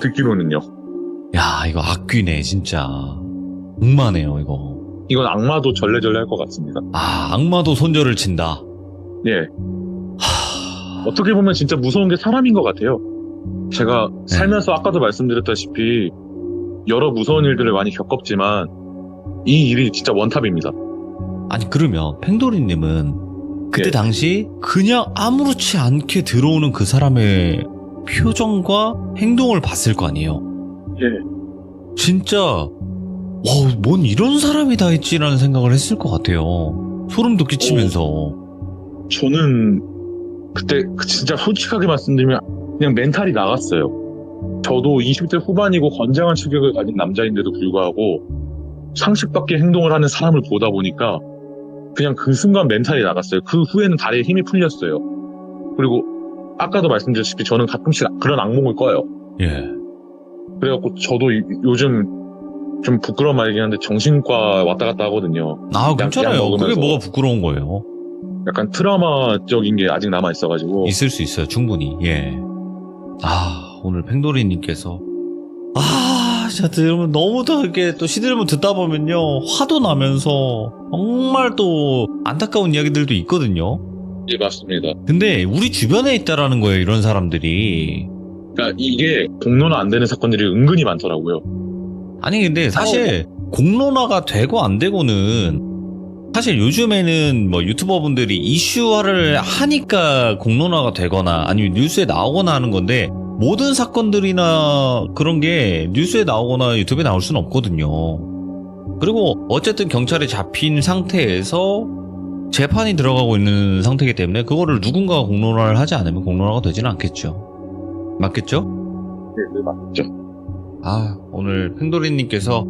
듣기로는요. 야, 이거 악귀네, 진짜. 악마네요, 이거. 이건 악마도 절레절레 할 것 같습니다. 아, 악마도 손절을 친다. 예. 어떻게 보면 진짜 무서운 게 사람인 것 같아요. 제가 살면서 아까도 말씀드렸다시피 여러 무서운 일들을 많이 겪었지만 이 일이 진짜 원탑입니다. 아니, 그러면 팽도리님은 그때 예. 당시 그냥 아무렇지 않게 들어오는 그 사람의 표정과 행동을 봤을 거 아니에요. 예. 진짜 뭔 이런 사람이 다 있지라는 생각을 했을 것 같아요. 소름도 끼치면서. 저는 그때 진짜 솔직하게 말씀드리면 그냥 멘탈이 나갔어요. 저도 20대 후반이고 건장한 체격을 가진 남자인데도 불구하고 상식 밖의 행동을 하는 사람을 보다 보니까 그냥 그 순간 멘탈이 나갔어요. 그 후에는 다리에 힘이 풀렸어요. 그리고 아까도 말씀드렸다시피 저는 가끔씩 그런 악몽을 꿔요. 예. 그래갖고 저도 요즘 좀 부끄러운 말이긴 한데 정신과 왔다 갔다 하거든요. 아, 괜찮아요. 약 그게 먹으면서. 뭐가 부끄러운 거예요. 약간 트라우마적인 게 아직 남아있어가지고 있을 수 있어요, 충분히. 예. 아, 오늘 팽도리님께서 진짜 들으면 너무 더 이렇게 또 시들으면 듣다 보면요 화도 나면서 정말 또 안타까운 이야기들도 있거든요. 예, 맞습니다. 근데 우리 주변에 있다라는 거예요, 이런 사람들이. 그러니까 이게 공론화 안 되는 사건들이 은근히 많더라고요. 아니, 근데 사실 공론화가 되고 안 되고는 사실 요즘에는 뭐 유튜버분들이 이슈화를 하니까 공론화가 되거나 아니면 뉴스에 나오거나 하는 건데 모든 사건들이나 그런 게 뉴스에 나오거나 유튜브에 나올 수는 없거든요. 그리고 어쨌든 경찰에 잡힌 상태에서 재판이 들어가고 있는 상태이기 때문에 그거를 누군가가 공론화를 하지 않으면 공론화가 되지는 않겠죠. 맞겠죠? 네, 맞죠. 오늘 팽도리님께서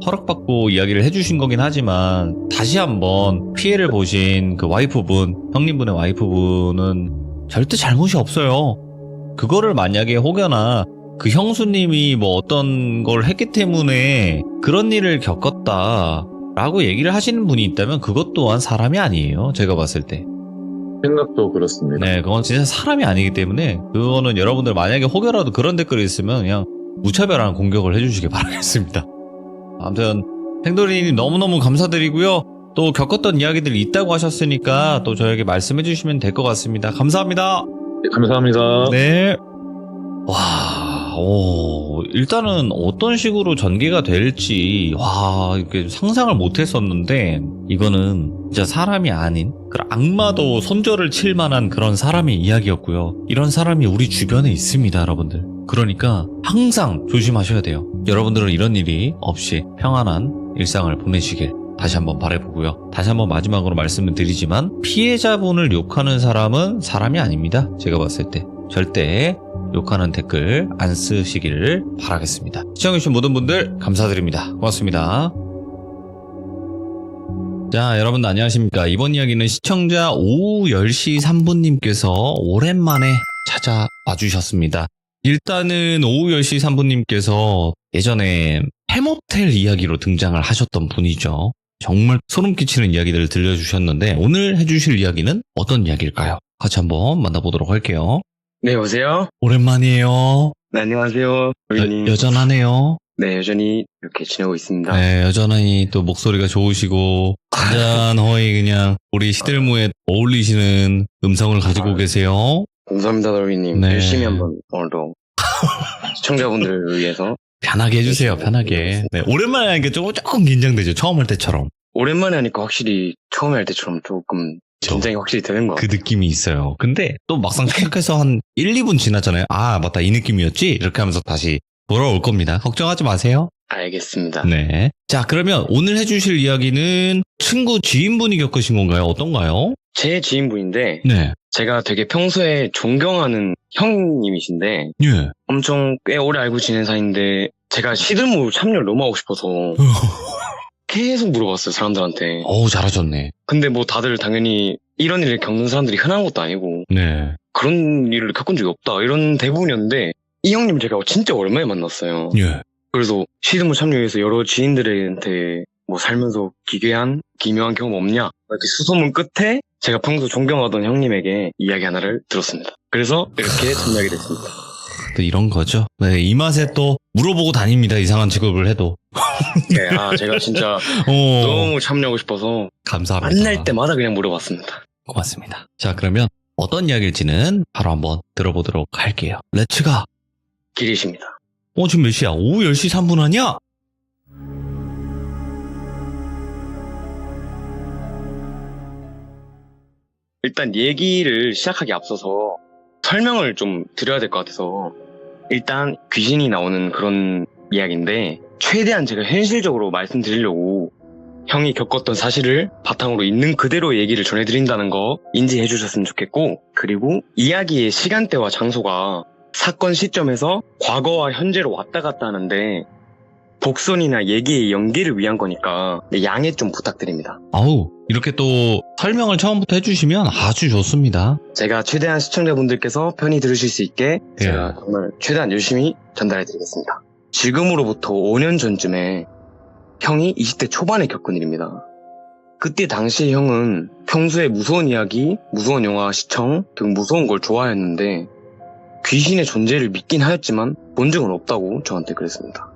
허락받고 이야기를 해주신 거긴 하지만 다시 한번 피해를 보신 그 와이프분, 형님분의 와이프분은 절대 잘못이 없어요. 그거를 만약에 혹여나 그 형수님이 뭐 어떤 걸 했기 때문에 그런 일을 겪었다라고 얘기를 하시는 분이 있다면 그것 또한 사람이 아니에요. 제가 봤을 때. 생각도 그렇습니다. 네, 그건 진짜 사람이 아니기 때문에 그거는 여러분들 만약에 혹여라도 그런 댓글이 있으면 그냥 무차별한 공격을 해주시기 바라겠습니다. 아무튼 팽도리님 너무너무 감사드리고요. 또 겪었던 이야기들이 있다고 하셨으니까 또 저에게 말씀해 주시면 될 것 같습니다. 감사합니다. 네, 감사합니다. 네. 일단은 어떤 식으로 전개가 될지, 이렇게 상상을 못 했었는데, 이거는 진짜 사람이 아닌, 그런 악마도 손절을 칠 만한 그런 사람의 이야기였고요. 이런 사람이 우리 주변에 있습니다, 여러분들. 그러니까 항상 조심하셔야 돼요. 여러분들은 이런 일이 없이 평안한 일상을 보내시길 다시 한번 바라보고요. 다시 한번 마지막으로 말씀을 드리지만 피해자분을 욕하는 사람은 사람이 아닙니다. 제가 봤을 때 절대 욕하는 댓글 안 쓰시기를 바라겠습니다. 시청해주신 모든 분들 감사드립니다. 고맙습니다. 자, 여러분 안녕하십니까. 이번 이야기는 시청자 오후 10시 3분님께서 오랜만에 찾아와 주셨습니다. 일단은 오후 10시 3분님께서 예전에 해모텔 이야기로 등장을 하셨던 분이죠. 정말 소름 끼치는 이야기들을 들려주셨는데 오늘 해주실 이야기는 어떤 이야기일까요? 같이 한번 만나보도록 할게요. 네, 여보세요? 오랜만이에요. 네, 안녕하세요. 고객님. 여전하네요. 네, 여전히 이렇게 지내고 있습니다. 네, 여전히 또 목소리가 좋으시고 잔잔허이 그냥 우리 시들무에 어울리시는 음성을 가지고 계세요. 감사합니다, 고객님. 네. 열심히 한번 오늘도 시청자분들을 위해서. 편하게 해주세요, 편하게. 네, 오랜만에 하니까 조금 긴장되죠, 처음 할 때처럼. 오랜만에 하니까 확실히 처음에 할 때처럼 조금 긴장이 확실히 되는 것 그 같아요. 느낌이 있어요. 근데 또 막상 시작해서 한 1, 2분 지났잖아요. 아, 맞다, 이 느낌이었지? 이렇게 하면서 다시 돌아올 겁니다. 걱정하지 마세요. 알겠습니다. 네. 자, 그러면 오늘 해주실 이야기는 친구 지인분이 겪으신 건가요? 어떤가요? 제 지인분인데, 네. 제가 되게 평소에 존경하는 형님이신데, 예. 엄청 꽤 오래 알고 지낸 사이인데, 제가 시들무 참여를 너무 하고 싶어서 계속 물어봤어요, 사람들한테. 어우, 잘하셨네. 근데 뭐 다들 당연히 이런 일을 겪는 사람들이 흔한 것도 아니고, 네. 그런 일을 겪은 적이 없다 이런 대부분이었는데 이 형님 제가 진짜 오랜만에 만났어요. 예. 그래서 시드무 참여해서 여러 지인들한테 뭐 살면서 기괴한 기묘한 경험 없냐 이렇게 수소문 끝에 제가 평소 존경하던 형님에게 이야기 하나를 들었습니다. 그래서 이렇게 참여하게 됐습니다. 또 이런 거죠. 네, 이 맛에 또 물어보고 다닙니다. 이상한 직업을 해도. 네, 제가 진짜 너무 참여하고 싶어서 감사합니다. 만날 때마다 그냥 물어봤습니다. 고맙습니다. 자, 그러면 어떤 이야기일지는 바로 한번 들어보도록 할게요. 렛츠가. 길이십니다. 지금 몇 시야? 오후 10시 3분 하냐? 일단 얘기를 시작하기 앞서서 설명을 좀 드려야 될 것 같아서 일단 귀신이 나오는 그런 이야기인데 최대한 제가 현실적으로 말씀드리려고 형이 겪었던 사실을 바탕으로 있는 그대로 얘기를 전해드린다는 거 인지해 주셨으면 좋겠고 그리고 이야기의 시간대와 장소가 사건 시점에서 과거와 현재로 왔다 갔다 하는데 복선이나 얘기의 연기를 위한 거니까 양해 좀 부탁드립니다. 아우, 이렇게 또 설명을 처음부터 해주시면 아주 좋습니다. 제가 최대한 시청자분들께서 편히 들으실 수 있게 예. 제가 정말 최대한 열심히 전달해드리겠습니다. 지금으로부터 5년 전쯤에 형이 20대 초반에 겪은 일입니다. 그때 당시 형은 평소에 무서운 이야기, 무서운 영화 시청 등 무서운 걸 좋아했는데 귀신의 존재를 믿긴 하였지만 본 적은 없다고 저한테 그랬습니다.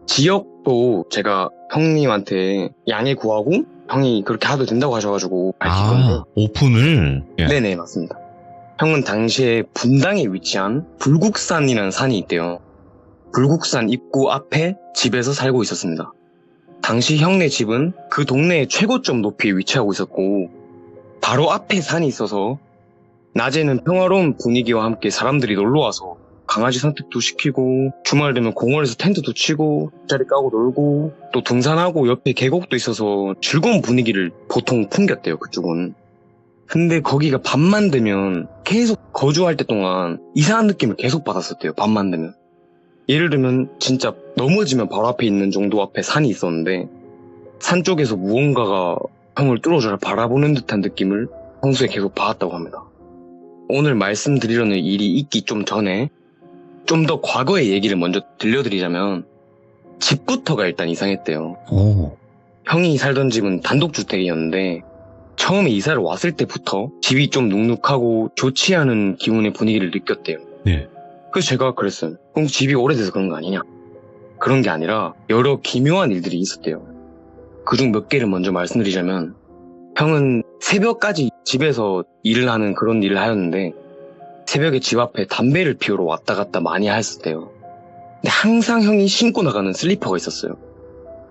지역도 제가 형님한테 양해 구하고 형이 그렇게 하도 된다고 하셔가지고 밝힌 건데 오픈을. 예. 네네 맞습니다. 형은 당시에 분당에 위치한 불국산이라는 산이 있대요. 불국산 입구 앞에 집에서 살고 있었습니다. 당시 형네 집은 그 동네의 최고점 높이에 위치하고 있었고 바로 앞에 산이 있어서 낮에는 평화로운 분위기와 함께 사람들이 놀러와서 강아지 산책도 시키고 주말 되면 공원에서 텐트도 치고 자리 까고 놀고 또 등산하고 옆에 계곡도 있어서 즐거운 분위기를 보통 풍겼대요 그쪽은. 근데 거기가 밤만 되면 계속 거주할 때 동안 이상한 느낌을 계속 받았었대요. 밤만 되면 예를 들면 진짜 넘어지면 바로 앞에 있는 정도 앞에 산이 있었는데 산 쪽에서 무언가가 형을 뚫어져라 바라보는 듯한 느낌을 평소에 계속 받았다고 합니다. 오늘 말씀드리려는 일이 있기 좀 전에 좀 더 과거의 얘기를 먼저 들려드리자면 집부터가 일단 이상했대요. 오. 형이 살던 집은 단독주택이었는데 처음에 이사를 왔을 때부터 집이 좀 눅눅하고 좋지 않은 기운의 분위기를 느꼈대요. 네. 그래서 제가 그랬어요. 그럼 집이 오래돼서 그런 거 아니냐? 그런 게 아니라 여러 기묘한 일들이 있었대요. 그중 몇 개를 먼저 말씀드리자면 형은 새벽까지 집에서 일을 하는 그런 일을 하였는데 새벽에 집 앞에 담배를 피우러 왔다 갔다 많이 하였었대요. 근데 항상 형이 신고 나가는 슬리퍼가 있었어요.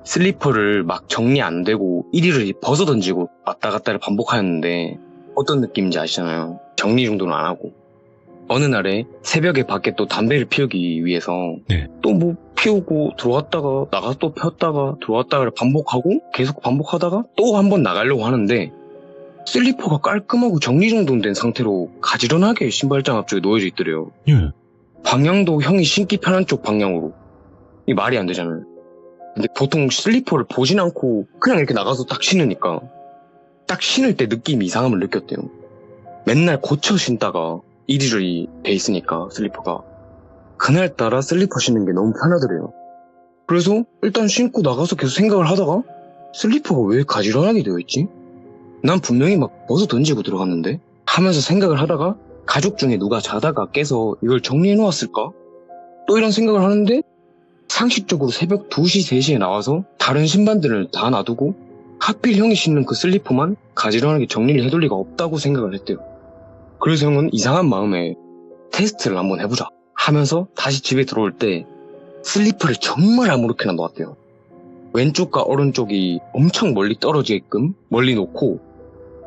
슬리퍼를 막 정리 안 되고 이리저리 벗어 던지고 왔다 갔다를 반복하였는데 어떤 느낌인지 아시잖아요. 정리 정도는 안 하고. 어느 날에 새벽에 밖에 또 담배를 피우기 위해서 네. 또 뭐 피우고 들어왔다가 나가서 또 폈다가 들어왔다가를 반복하고 계속 반복하다가 또 한 번 나가려고 하는데 슬리퍼가 깔끔하고 정리정돈된 상태로 가지런하게 신발장 앞쪽에 놓여져 있더래요. 예. 방향도 형이 신기 편한 쪽 방향으로. 이게 말이 안 되잖아요. 근데 보통 슬리퍼를 보진 않고 그냥 이렇게 나가서 딱 신으니까 딱 신을 때 느낌이 이상함을 느꼈대요. 맨날 고쳐 신다가 이리저리 돼 있으니까 슬리퍼가 그날따라 슬리퍼 신는 게 너무 편하더래요. 그래서 일단 신고 나가서 계속 생각을 하다가 슬리퍼가 왜 가지런하게 되어 있지? 난 분명히 막 벗어 던지고 들어갔는데? 하면서 생각을 하다가 가족 중에 누가 자다가 깨서 이걸 정리해 놓았을까? 또 이런 생각을 하는데 상식적으로 새벽 2시, 3시에 나와서 다른 신발들을 다 놔두고 하필 형이 신는 그 슬리퍼만 가지런하게 정리를 해둘 리가 없다고 생각을 했대요. 그래서 형은 이상한 마음에 테스트를 한번 해보자 하면서 다시 집에 들어올 때 슬리퍼를 정말 아무렇게나 놓았대요. 왼쪽과 오른쪽이 엄청 멀리 떨어지게끔 멀리 놓고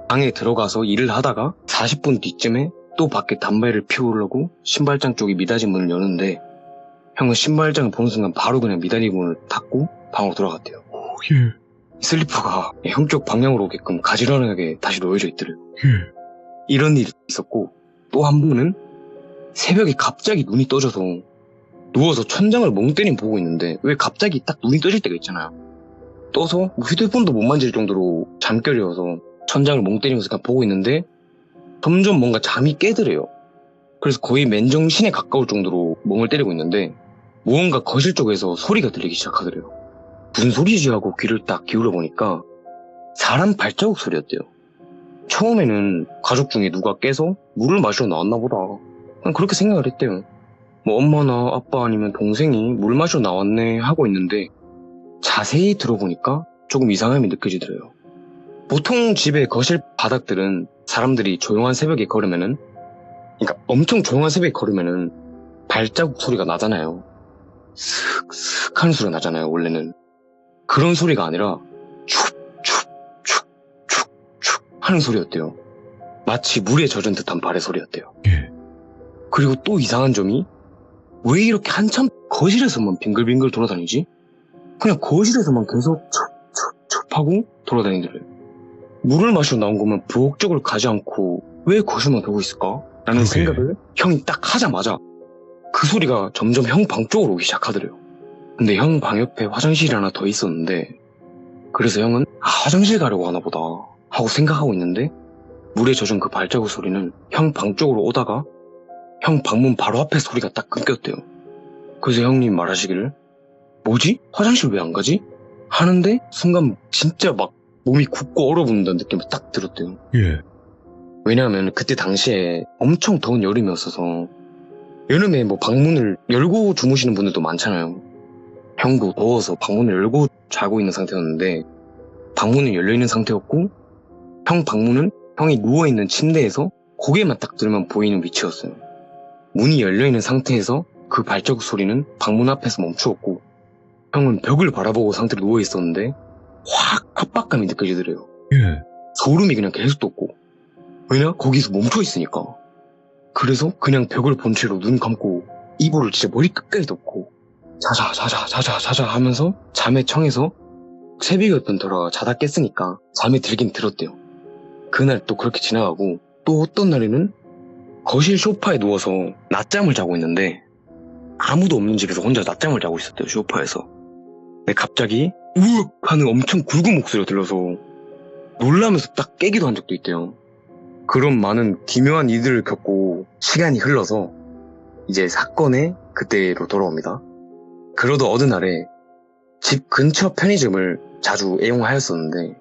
방에 들어가서 일을 하다가 40분 뒤쯤에 또 밖에 담배를 피우려고 신발장 쪽에 미닫이 문을 여는데 형은 신발장을 보는 순간 바로 그냥 미닫이 문을 닫고 방으로 돌아갔대요. 슬리퍼가 형 쪽 방향으로 오게끔 가지런하게 다시 놓여져 있더래요. 이런 일이 있었고 또 한 번은 새벽에 갑자기 눈이 떠져서 누워서 천장을 멍 때리고 보고 있는데 왜 갑자기 딱 눈이 떠질 때가 있잖아요. 떠서 휴대폰도 못 만질 정도로 잠결이어서 천장을 멍 때리면서 그냥 보고 있는데 점점 뭔가 잠이 깨더래요. 그래서 거의 맨정신에 가까울 정도로 멍을 때리고 있는데 무언가 거실 쪽에서 소리가 들리기 시작하더래요. 무슨 소리지 하고 귀를 딱 기울여 보니까 사람 발자국 소리였대요. 처음에는 가족 중에 누가 깨서 물을 마시러 나왔나 보다. 그냥 그렇게 생각을 했대요. 뭐 엄마나 아빠 아니면 동생이 물 마시러 나왔네 하고 있는데 자세히 들어보니까 조금 이상함이 느껴지더래요. 보통 집의 거실 바닥들은 사람들이 조용한 새벽에 걸으면은 그러니까 엄청 조용한 새벽에 걸으면은 발자국 소리가 나잖아요. 슥슥 하는 소리가 나잖아요 원래는. 그런 소리가 아니라 축축축축축 하는 소리였대요. 마치 물에 젖은 듯한 발의 소리였대요. 그리고 또 이상한 점이 왜 이렇게 한참 거실에서만 빙글빙글 돌아다니지? 그냥 거실에서만 계속 첩첩첩 하고 돌아다니더래요. 물을 마시러 나온 거면 부엌 쪽을 가지 않고 왜 거실만 돌고 있을까? 라는 생각을 형이 딱 하자마자 그 소리가 점점 형 방 쪽으로 오기 시작하더래요. 근데 형 방 옆에 화장실이 하나 더 있었는데 그래서 형은 화장실 가려고 하나 보다 하고 생각하고 있는데 물에 젖은 그 발자국 소리는 형 방 쪽으로 오다가 형 방문 바로 앞에 소리가 딱 끊겼대요. 그래서 형님 말하시기를 뭐지? 화장실 왜 안 가지? 하는데 순간 진짜 막 몸이 굳고 얼어붙는다는 느낌이 딱 들었대요. 왜냐하면 그때 당시에 엄청 더운 여름이었어서 여름에 뭐 방문을 열고 주무시는 분들도 많잖아요. 형도 더워서 방문을 열고 자고 있는 상태였는데 방문은 열려있는 상태였고 형 방문은 형이 누워있는 침대에서 고개만 딱 들면 보이는 위치였어요. 문이 열려있는 상태에서 그 발자국 소리는 방문 앞에서 멈추었고 형은 벽을 바라보고 상태로 누워있었는데 확 압박감이 느껴지더래요. 소름이 그냥 계속 돋고 왜냐? 거기서 멈춰있으니까. 그래서 그냥 벽을 본 채로 눈 감고 이불을 진짜 머리 끝까지 덮고 자자 하면서 잠에 청해서 새벽이었던 터라 자다 깼으니까 잠에 들긴 들었대요. 그날 또 그렇게 지나가고 또 어떤 날에는 거실 소파에 누워서 낮잠을 자고 있는데 아무도 없는 집에서 혼자 낮잠을 자고 있었대요. 소파에서. 근데 갑자기 우윽 하는 엄청 굵은 목소리가 들려서 놀라면서 딱 깨기도 한 적도 있대요. 그런 많은 기묘한 일들을 겪고 시간이 흘러서 이제 사건의 그때로 돌아옵니다. 그러던 어느 날에 집 근처 편의점을 자주 애용하였었는데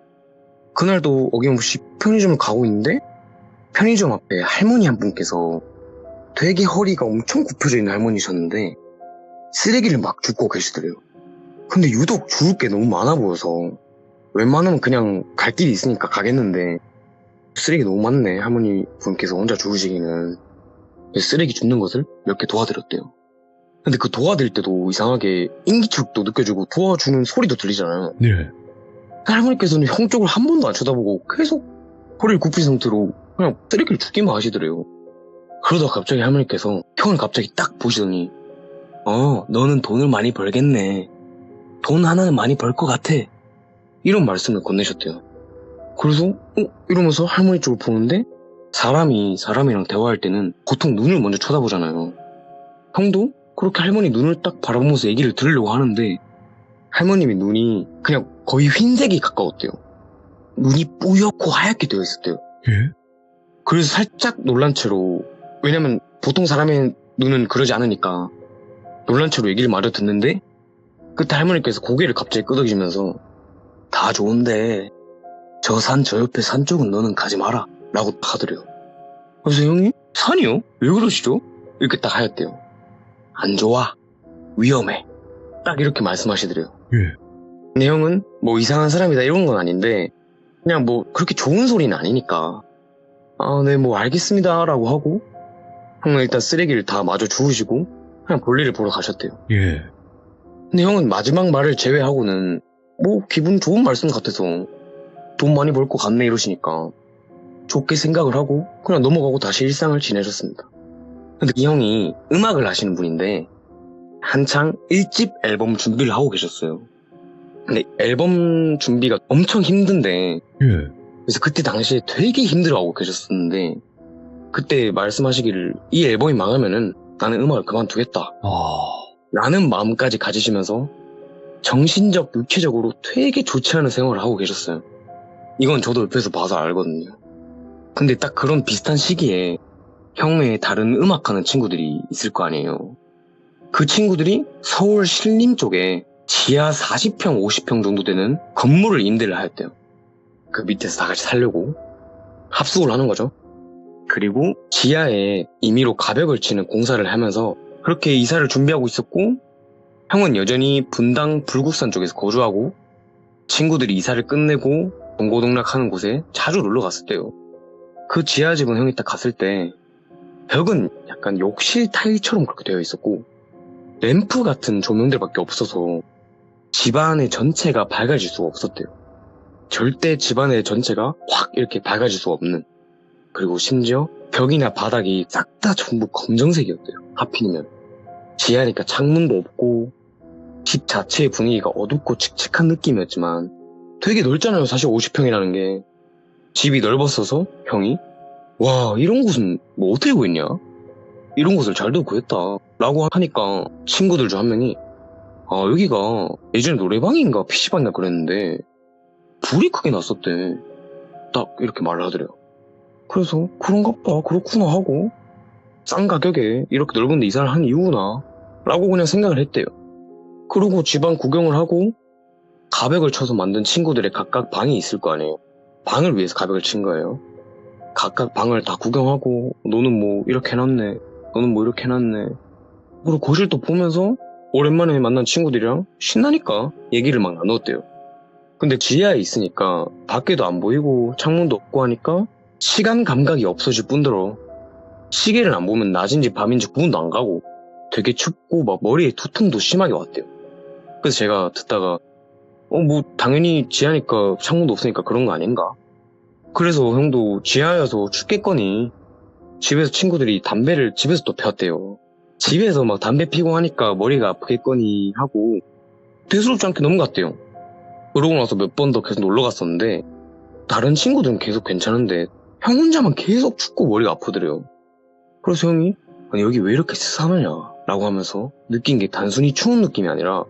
그날도 어김없이 편의점을 가고 있는데 편의점 앞에 할머니 한 분께서 되게 허리가 엄청 굽혀져 있는 할머니셨는데 쓰레기를 막 줍고 계시더래요. 근데 유독 주울 게 너무 많아 보여서 웬만하면 그냥 갈 길이 있으니까 가겠는데 쓰레기 너무 많네 할머니 분께서 혼자 주우시기는. 쓰레기 줍는 것을 몇 개 도와드렸대요. 근데 그 도와드릴 때도 이상하게 인기척도 느껴지고 도와주는 소리도 들리잖아요. 할머니께서는 형 쪽을 한 번도 안 쳐다보고 계속 허리를 굽힌 상태로 그냥 쓰레기를 줍기만 하시더래요. 그러다가 갑자기 할머니께서 형을 갑자기 딱 보시더니 너는 돈을 많이 벌겠네. 돈 하나는 많이 벌 것 같아. 이런 말씀을 건네셨대요. 그래서 이러면서 할머니 쪽을 보는데 사람이 사람이랑 대화할 때는 보통 눈을 먼저 쳐다보잖아요. 형도 그렇게 할머니 눈을 딱 바라보면서 얘기를 들으려고 하는데 할머님의 눈이 그냥 거의 흰색이 가까웠대요. 눈이 뿌옇고 하얗게 되어 있었대요. 그래서 살짝 놀란 채로, 왜냐면 보통 사람의 눈은 그러지 않으니까 놀란 채로 얘기를 마저 듣는데 그때 할머니께서 고개를 갑자기 끄덕이시면서 다 좋은데 저 산 저 옆에 산 쪽은 너는 가지 마라 라고 하더래요. 그래서 형이 산이요? 왜 그러시죠? 이렇게 딱 하였대요. 안 좋아. 위험해. 딱 이렇게 말씀하시더래요. 예. 근데 형은 뭐 이상한 사람이다 이런 건 아닌데 그냥 뭐 그렇게 좋은 소리는 아니니까 아, 네, 뭐 알겠습니다 라고 하고 형은 일단 쓰레기를 다 마저 주우시고 그냥 볼일을 보러 가셨대요. 예. 근데 형은 마지막 말을 제외하고는 뭐 기분 좋은 말씀 같아서 돈 많이 벌 것 같네 이러시니까 좋게 생각을 하고 그냥 넘어가고 다시 일상을 지내셨습니다. 근데 이 형이 음악을 하시는 분인데 한창 1집 앨범 준비를 하고 계셨어요. 근데 앨범 준비가 엄청 힘든데 예. 그래서 그때 당시에 되게 힘들어하고 계셨었는데 그때 말씀하시기를 이 앨범이 망하면은 나는 음악을 그만두겠다 라는 마음까지 가지시면서 정신적, 육체적으로 되게 좋지 않은 생활을 하고 계셨어요. 이건 저도 옆에서 봐서 알거든요. 근데 딱 그런 비슷한 시기에 형 외에 다른 음악하는 친구들이 있을 거 아니에요. 그 친구들이 서울 신림 쪽에 지하 40평, 50평 정도 되는 건물을 임대를 하였대요. 그 밑에서 다 같이 살려고 합숙을 하는 거죠. 그리고 지하에 임의로 가벽을 치는 공사를 하면서 그렇게 이사를 준비하고 있었고 형은 여전히 분당 불국산 쪽에서 거주하고 친구들이 이사를 끝내고 동고동락하는 곳에 자주 놀러 갔었대요. 그 지하집은 형이 딱 갔을 때 벽은 약간 욕실 타일처럼 그렇게 되어 있었고 램프 같은 조명들밖에 없어서 집안의 전체가 밝아질 수가 없었대요. 절대 집안의 전체가 확 이렇게 밝아질 수가 없는. 그리고 심지어 벽이나 바닥이 싹 다 전부 검정색이었대요. 하필이면 지하니까 창문도 없고 집 자체의 분위기가 어둡고 칙칙한 느낌이었지만 되게 넓잖아요. 사실 50평이라는 게. 집이 넓었어서 형이 와 이런 곳은 뭐 어떻게 구했냐? 이런 곳을 잘도 구했다 라고 하니까 친구들 중 한 명이 아 여기가 예전에 노래방인가 PC방인가 그랬는데 불이 크게 났었대. 딱 이렇게 말을 하더래요. 그래서 그런가 봐 그렇구나 하고 싼 가격에 이렇게 넓은 데 이사를 한 이유구나 라고 그냥 생각을 했대요. 그리고 집안 구경을 하고 가벽을 쳐서 만든 친구들의 각각 방이 있을 거 아니에요. 방을 위해서 가벽을 친 거예요. 각각 방을 다 구경하고 너는 뭐 이렇게 해놨네 너는 뭐 이렇게 해놨네 그리고 거실도 보면서 오랜만에 만난 친구들이랑 신나니까 얘기를 막 나눴대요. 근데 지하에 있으니까 밖에도 안 보이고 창문도 없고 하니까 시간 감각이 없어질 뿐더러 시계를 안 보면 낮인지 밤인지 구분도 안 가고 되게 춥고 막 머리에 두통도 심하게 왔대요. 그래서 제가 듣다가 뭐 당연히 지하니까 창문도 없으니까 그런 거 아닌가? 그래서 형도 지하여서 춥겠거니 집에서 친구들이 담배를 집에서 또 폈대요. 집에서 막 담배 피고 하니까 머리가 아프겠거니 하고 대수롭지 않게 넘어갔대요. 그러고 나서 몇 번 더 계속 놀러 갔었는데 다른 친구들은 계속 괜찮은데 형 혼자만 계속 춥고 머리가 아프더래요. 그래서 형이 아니 여기 왜 이렇게 스산하냐 라고 하면서 느낀 게 단순히 추운 느낌이 아니라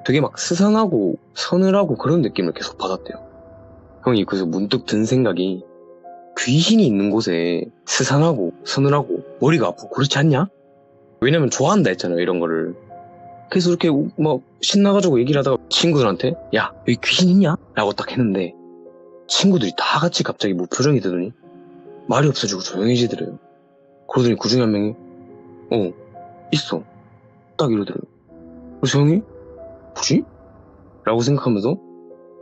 되게 막 스산하고 서늘하고 그런 느낌을 계속 받았대요. 형이 그래서 문득 든 생각이 귀신이 있는 곳에 스산하고 서늘하고 머리가 아프고 그렇지 않냐? 왜냐면 좋아한다 했잖아요 이런 거를. 그래서 이렇게 막 신나가지고 얘기를 하다가 친구들한테 야 여기 귀신 있냐? 라고 딱 했는데 친구들이 다 같이 갑자기 뭐 표정이 되더니 말이 없어지고 조용해지더래요. 그러더니 그 중에 한 명이 있어 딱 이러더래요. 그래서 형이 뭐지? 라고 생각하면서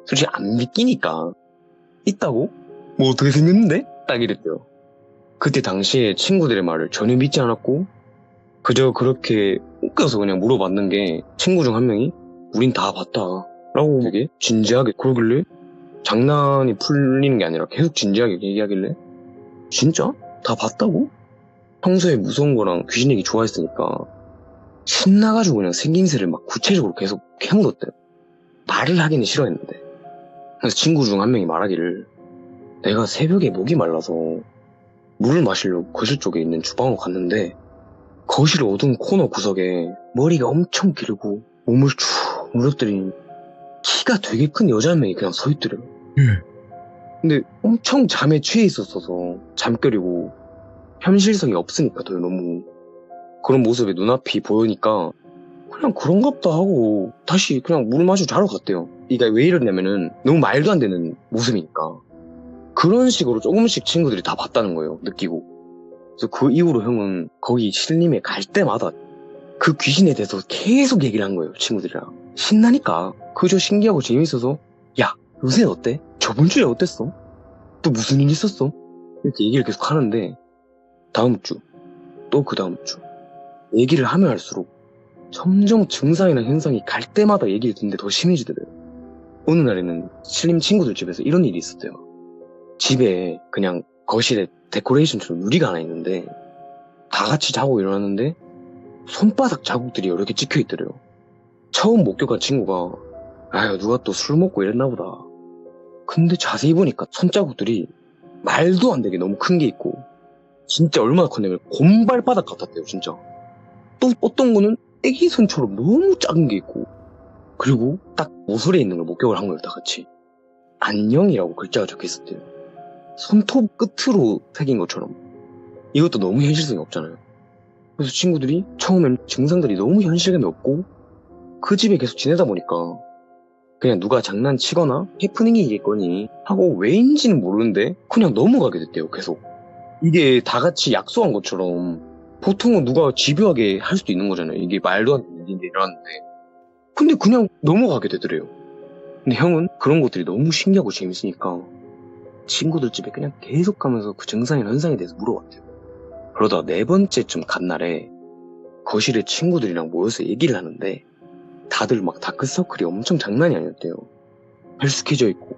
솔직히 안 믿기니까 있다고? 뭐 어떻게 생겼는데? 딱 이랬대요. 그때 당시에 친구들의 말을 전혀 믿지 않았고 그저 그렇게 웃겨서 그냥 물어봤는 게 친구 중 한 명이 우린 다 봤다 라고 되게 진지하게 그러길래 장난이 풀리는 게 아니라 계속 진지하게 얘기하길래 진짜? 다 봤다고? 평소에 무서운 거랑 귀신 얘기 좋아했으니까 신나가지고 그냥 생김새를 막 구체적으로 계속 캐물었대요. 말을 하기는 싫어했는데. 그래서 친구 중 한 명이 말하기를 내가 새벽에 목이 말라서 물을 마시려고 거실 쪽에 있는 주방으로 갔는데 거실 어두운 코너 구석에 머리가 엄청 길고 몸을 쭉 누르뜨린 키가 되게 큰 여자 한 명이 그냥 서 있더래요. 근데 엄청 잠에 취해 있었어서 잠결이고 현실성이 없으니까 더 너무 그런 모습에 눈앞이 보이니까 그냥 그런갑다 하고 다시 그냥 물 마시고 자러 갔대요. 이게 왜 이러냐면은 너무 말도 안 되는 모습이니까. 그런 식으로 조금씩 친구들이 다 봤다는 거예요. 느끼고. 그래서 그 이후로 형은 거기 신림에 갈 때마다 그 귀신에 대해서 계속 얘기를 한 거예요. 친구들이랑. 신나니까. 그저 신기하고 재밌어서 야 요새 어때? 저번 주에 어땠어? 또 무슨 일 있었어? 이렇게 얘기를 계속 하는데 다음 주 또 그 다음 주 얘기를 하면 할수록 점점 증상이나 현상이 갈 때마다 얘기를 듣는데 더 심해지더래요. 어느 날에는 신림 친구들 집에서 이런 일이 있었대요. 집에 그냥 거실에 데코레이션처럼 유리가 하나 있는데 다 같이 자고 일어났는데 손바닥 자국들이 여러 개 찍혀 있더래요. 처음 목격한 친구가 아유 누가 또 술 먹고 이랬나 보다. 근데 자세히 보니까 손자국들이 말도 안 되게 너무 큰 게 있고 진짜 얼마나 컸냐면 곰발바닥 같았대요 진짜. 또 어떤 거는 애기 손처럼 너무 작은 게 있고 그리고 딱 모서리에 있는 걸 목격을 한 거예요 다 같이. 안녕이라고 글자가 적혀 있었대요. 손톱 끝으로 새긴 것처럼. 이것도 너무 현실성이 없잖아요. 그래서 친구들이 처음엔 증상들이 너무 현실감이 없고 그 집에 계속 지내다 보니까 그냥 누가 장난치거나 해프닝이겠거니 하고 왜인지는 모르는데 그냥 넘어가게 됐대요 계속. 이게 다 같이 약속한 것처럼 보통은 누가 집요하게 할 수도 있는 거잖아요. 이게 말도 안 되는 일인데 일어났는데 근데 그냥 넘어가게 되더래요. 근데 형은 그런 것들이 너무 신기하고 재밌으니까 친구들 집에 그냥 계속 가면서 그 증상이나 현상에 대해서 물어봤대요. 그러다 네 번째쯤 간 날에 거실에 친구들이랑 모여서 얘기를 하는데 다들 막 다크서클이 엄청 장난이 아니었대요. 헬스케져 있고.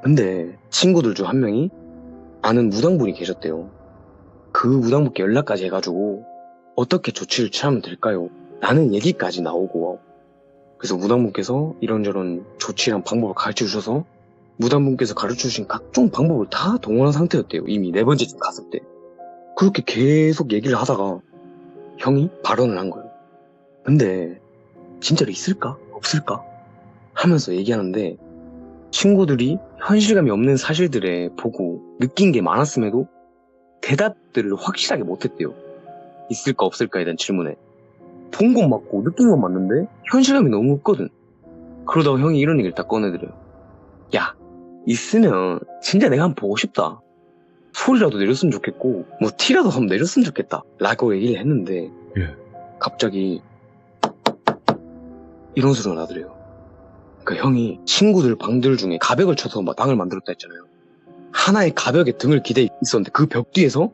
근데 친구들 중 한 명이 아는 무당분이 계셨대요. 그 무당분께 연락까지 해가지고 어떻게 조치를 취하면 될까요? 라는 얘기까지 나오고 그래서 무당분께서 이런저런 조치랑 방법을 가르쳐 주셔서 무당분께서 가르쳐 주신 각종 방법을 다 동원한 상태였대요. 이미 네 번째쯤 갔을 때. 그렇게 계속 얘기를 하다가 형이 발언을 한 거예요. 근데 진짜로 있을까? 없을까? 하면서 얘기하는데 친구들이 현실감이 없는 사실들에 보고 느낀 게 많았음에도 대답들을 확실하게 못했대요. 있을까 없을까에 대한 질문에. 본 건 맞고 느낀 건 맞는데 현실감이 너무 없거든. 그러다가 형이 이런 얘기를 딱 꺼내드려요. 야 있으면 진짜 내가 한번 보고 싶다. 소리라도 내렸으면 좋겠고 뭐 티라도 한번 내렸으면 좋겠다 라고 얘기를 했는데 갑자기 이런 소리가 나더래요. 그러니까 형이 친구들 방들 중에 가벽을 쳐서 막 방을 만들었다 했잖아요. 하나의 가벽에 등을 기대 있었는데 그 벽 뒤에서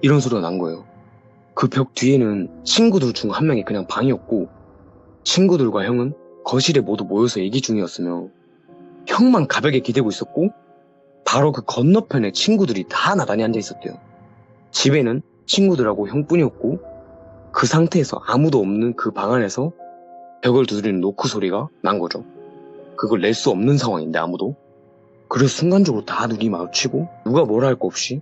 이런 소리가 난 거예요. 그 벽 뒤에는 친구들 중 한 명이 그냥 방이었고 친구들과 형은 거실에 모두 모여서 얘기 중이었으며 형만 가벽에 기대고 있었고 바로 그 건너편에 친구들이 다 나란히 앉아 있었대요. 집에는 친구들하고 형뿐이었고 그 상태에서 아무도 없는 그 방 안에서 벽을 두드리는 노크 소리가 난 거죠. 그걸 낼 수 없는 상황인데 아무도. 그래서 순간적으로 다 눈이 마주치고 누가 뭐라 할 거 없이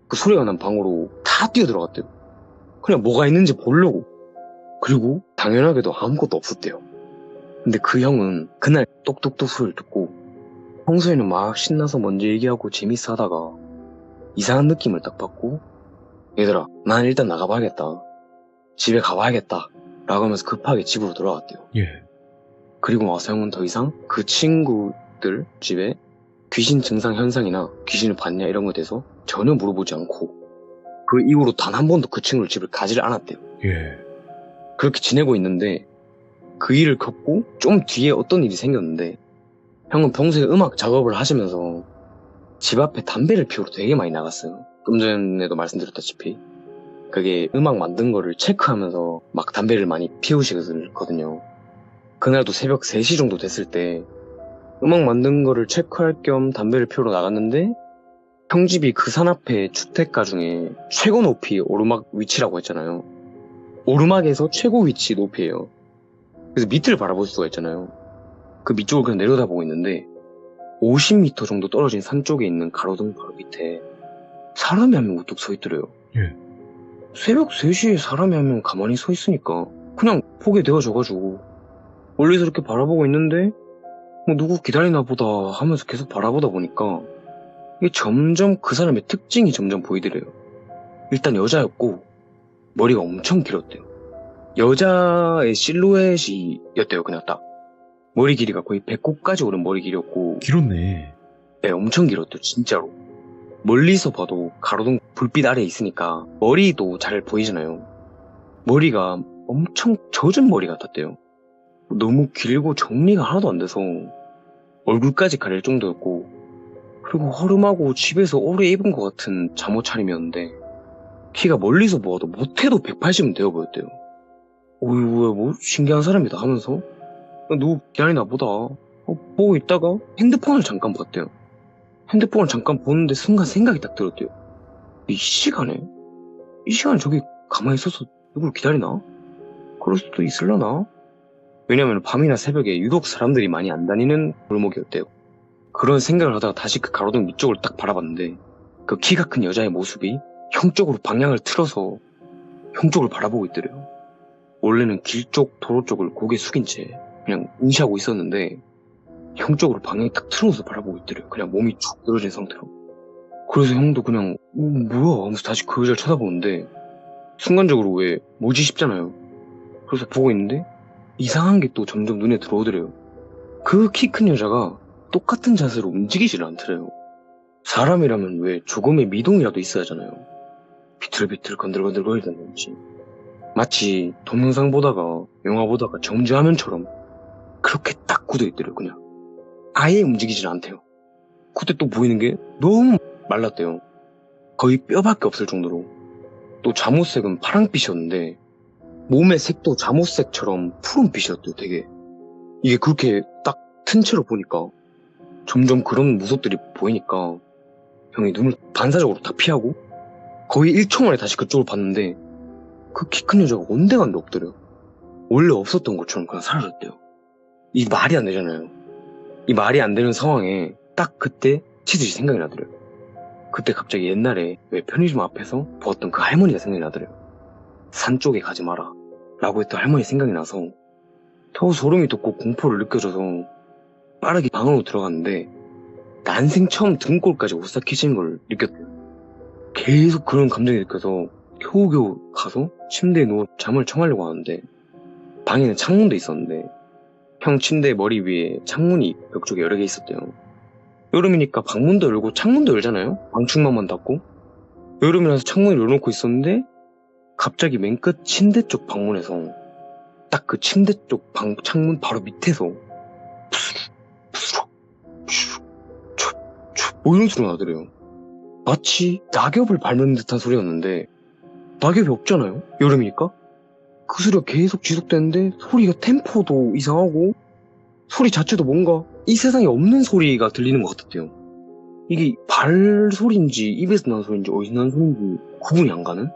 그 소리가 난 방으로 다 뛰어들어갔대요. 그냥 뭐가 있는지 보려고. 그리고 당연하게도 아무것도 없었대요. 근데 그 형은 그날 똑똑똑 소리를 듣고 평소에는 막 신나서 먼저 얘기하고 재밌어 하다가 이상한 느낌을 딱 받고 얘들아 난 일단 나가봐야겠다. 집에 가봐야겠다 라고 하면서 급하게 집으로 돌아갔대요. 그리고 와서 형은 더 이상 그 친구들 집에 귀신 증상 현상이나 귀신을 봤냐 이런 거에 대해서 전혀 물어보지 않고 그 이후로 단 한 번도 그 친구를 집을 가지를 않았대요. 그렇게 지내고 있는데 그 일을 겪고 좀 뒤에 어떤 일이 생겼는데 형은 평소에 음악 작업을 하시면서 집 앞에 담배를 피우러 되게 많이 나갔어요. 좀 전에도 말씀드렸다시피 그게 음악 만든 거를 체크하면서 막 담배를 많이 피우시거든요. 그날도 새벽 3시 정도 됐을 때 음악 만든 거를 체크할 겸 담배를 피우러 나갔는데 형 집이 그 산 앞에 주택가 중에 최고 높이 오르막 위치라고 했잖아요. 오르막에서 최고 위치 높이에요. 그래서 밑을 바라볼 수가 있잖아요. 그 밑쪽을 그냥 내려다보고 있는데 50m 정도 떨어진 산 쪽에 있는 가로등 바로 밑에 사람이 한 명 우뚝 서 있더래요. 새벽 3시에 사람이 한 명 가만히 서 있으니까 그냥 보게 되어져가지고 멀리서 이렇게 바라보고 있는데 뭐 누구 기다리나 보다 하면서 계속 바라보다 보니까 이게 점점 그 사람의 특징이 점점 보이더래요. 일단 여자였고 머리가 엄청 길었대요. 여자의 실루엣이었대요. 그냥 딱 머리 길이가 거의 배꼽까지 오른 머리 길이였고 길었네. 네, 엄청 길었대요. 진짜로. 멀리서 봐도 가로등 불빛 아래에 있으니까 머리도 잘 보이잖아요. 머리가 엄청 젖은 머리 같았대요. 너무 길고 정리가 하나도 안 돼서 얼굴까지 가릴 정도였고, 그리고 허름하고 집에서 오래 입은 것 같은 잠옷 차림이었는데 키가 멀리서 보아도 못해도 180은 되어 보였대요. 오이 뭐 신기한 사람이다 하면서 누구 기다리나 보다 보고 있다가 핸드폰을 잠깐 봤대요. 핸드폰을 잠깐 보는데 순간 생각이 딱 들었대요. 이 시간에 저기 가만히 있어서 누굴 기다리나? 그럴 수도 있을라나? 왜냐면 밤이나 새벽에 유독 사람들이 많이 안 다니는 골목이었대요. 그런 생각을 하다가 다시 그 가로등 위쪽을 딱 바라봤는데 그 키가 큰 여자의 모습이 형 쪽으로 방향을 틀어서 형 쪽을 바라보고 있더래요. 원래는 길 쪽, 도로 쪽을 고개 숙인 채 그냥 응시하고 있었는데 형 쪽으로 방향이 딱 틀어서 바라보고 있더래요. 그냥 몸이 쭉 늘어진 상태로. 그래서 형도 그냥 뭐야 하면서 다시 그 여자를 쳐다보는데 순간적으로 왜 뭐지 싶잖아요. 그래서 보고 있는데 이상한 게 또 점점 눈에 들어오더래요. 그 키 큰 여자가 똑같은 자세로 움직이질 않더래요. 사람이라면 왜 조금의 미동이라도 있어야 하잖아요. 비틀비틀 건들건들 거리던지 마치 동영상 보다가 영화 보다가 정주화면처럼 그렇게 딱 굳어있더래요. 그냥 아예 움직이질 않대요. 그때 또 보이는 게 너무 말랐대요. 거의 뼈밖에 없을 정도로. 또 잠옷색은 파랑빛이었는데 몸의 색도 잠옷색처럼 푸른빛이었대요. 되게 이게 그렇게 딱 튼 채로 보니까 점점 그런 모습들이 보이니까 형이 눈을 반사적으로 딱 피하고 거의 1초 만에 다시 그쪽을 봤는데 그 키 큰 여자가 온데간데 없더래요. 원래 없었던 것처럼 그냥 사라졌대요. 이 말이 안 되잖아요. 이 말이 안 되는 상황에 딱 그때 치듯이 생각이 나더래요. 그때 갑자기 옛날에 왜 편의점 앞에서 보았던 그 할머니가 생각이 나더래요. 산 쪽에 가지 마라 라고 했던 할머니 생각이 나서 더 소름이 돋고 공포를 느껴져서 빠르게 방으로 들어갔는데 난생 처음 등골까지 오싹해지는 걸 느꼈대요. 계속 그런 감정이 느껴서 겨우겨우 가서 침대에 누워 잠을 청하려고 하는데 방에는 창문도 있었는데 형 침대 머리 위에 창문이 벽 쪽에 여러 개 있었대요. 여름이니까 방문도 열고 창문도 열잖아요. 방충망만 닫고. 여름이라서 창문을 열어놓고 있었는데 갑자기 맨 끝 침대 쪽 방문에서 딱 그 침대 쪽 창문 바로 밑에서 뭐 이런 소리가 나더래요. 마치 낙엽을 밟는 듯한 소리였는데 낙엽이 없잖아요. 여름이니까. 그 소리가 계속 지속되는데 소리가 템포도 이상하고 소리 자체도 뭔가 이 세상에 없는 소리가 들리는 것 같았대요. 이게 발소리인지 입에서 나는 소리인지 어디서 나는 소리인지 구분이 안 가는?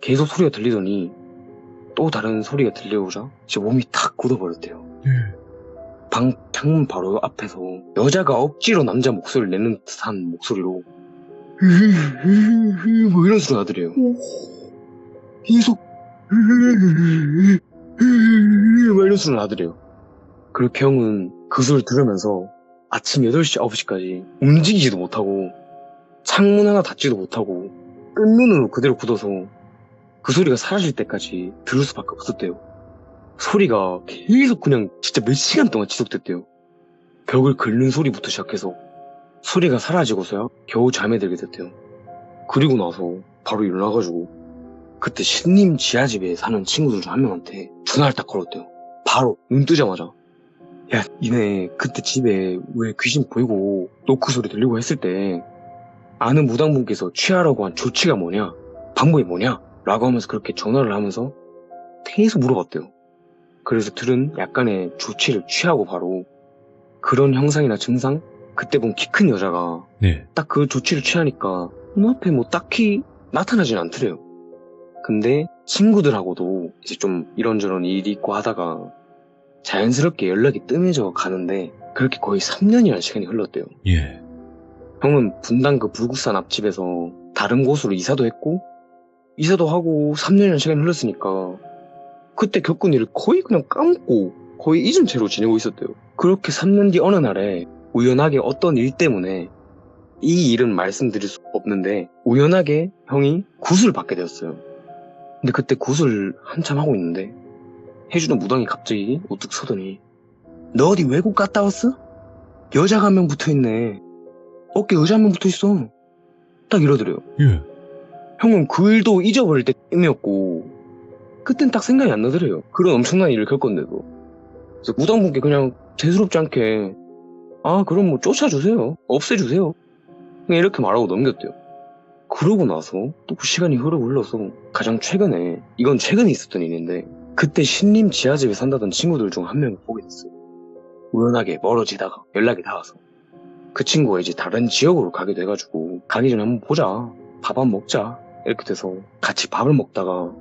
계속 소리가 들리더니 또 다른 소리가 들려오자 제 몸이 탁 굳어버렸대요. 방 창문 바로 앞에서 여자가 억지로 남자 목소리를 내는 듯한 목소리로 뭐 이런 소리가 나더래요. 계속 막 이런 소리가 나더래요. 그렇게 형은 그 소리를 들으면서 아침 8시, 9시까지 움직이지도 못하고 창문 하나 닫지도 못하고 끈눈으로 그대로 굳어서 그 소리가 사라질 때까지 들을 수밖에 없었대요. 소리가 계속 그냥 진짜 몇 시간 동안 지속됐대요. 벽을 긁는 소리부터 시작해서 소리가 사라지고서야 겨우 잠에 들게 됐대요. 그리고 나서 바로 일어나가지고 그때 신림 지하집에 사는 친구들 중 한 명한테 전화를 딱 걸었대요. 바로 눈 뜨자마자 야 니네 그때 집에 왜 귀신 보이고 노크 소리 들리고 했을 때 아는 무당분께서 취하라고 한 조치가 뭐냐 방법이 뭐냐 라고 하면서 그렇게 전화를 하면서 계속 물어봤대요. 그래서 들은 약간의 조치를 취하고 바로 그런 형상이나 증상 그때 본 키 큰 여자가 딱 그 조치를 취하니까 눈앞에 뭐 딱히 나타나진 않더래요. 근데 친구들하고도 이제 좀 이런저런 일이 있고 하다가 자연스럽게 연락이 뜸해져 가는데 그렇게 거의 3년이라는 시간이 흘렀대요. 형은 분당 그 불국산 앞집에서 다른 곳으로 이사도 했고 이사도 하고 3년이라는 시간이 흘렀으니까 그때 겪은 일을 거의 그냥 까먹고 거의 잊은 채로 지내고 있었대요. 그렇게 3년 뒤 어느 날에 우연하게 어떤 일 때문에 이 일은 말씀드릴 수 없는데 우연하게 형이 굿을 받게 되었어요. 근데 그때 굿을 한참 하고 있는데 해주던 무당이 갑자기 우뚝 서더니 너 어디 외국 갔다 왔어? 여자가 한 명 붙어있네. 어깨 여자 한 명 붙어있어. 딱 이러더래요. 예. 형은 그 일도 잊어버릴 때쯤이었고 그땐 딱 생각이 안 나더래요. 그런 엄청난 일을 겪었는데도. 그래서 무당분께 그냥 대수롭지 않게 아 그럼 뭐 쫓아주세요. 없애주세요. 그냥 이렇게 말하고 넘겼대요. 그러고 나서 또 그 시간이 흘러서 가장 최근에, 이건 최근에 있었던 일인데 그때 신림 지하집에 산다던 친구들 중 한 명을 보게 됐어요. 우연하게 멀어지다가 연락이 닿아서 그 친구가 이제 다른 지역으로 가게 돼가지고 가기 전에 한번 보자, 밥 한 번 먹자 이렇게 돼서 같이 밥을 먹다가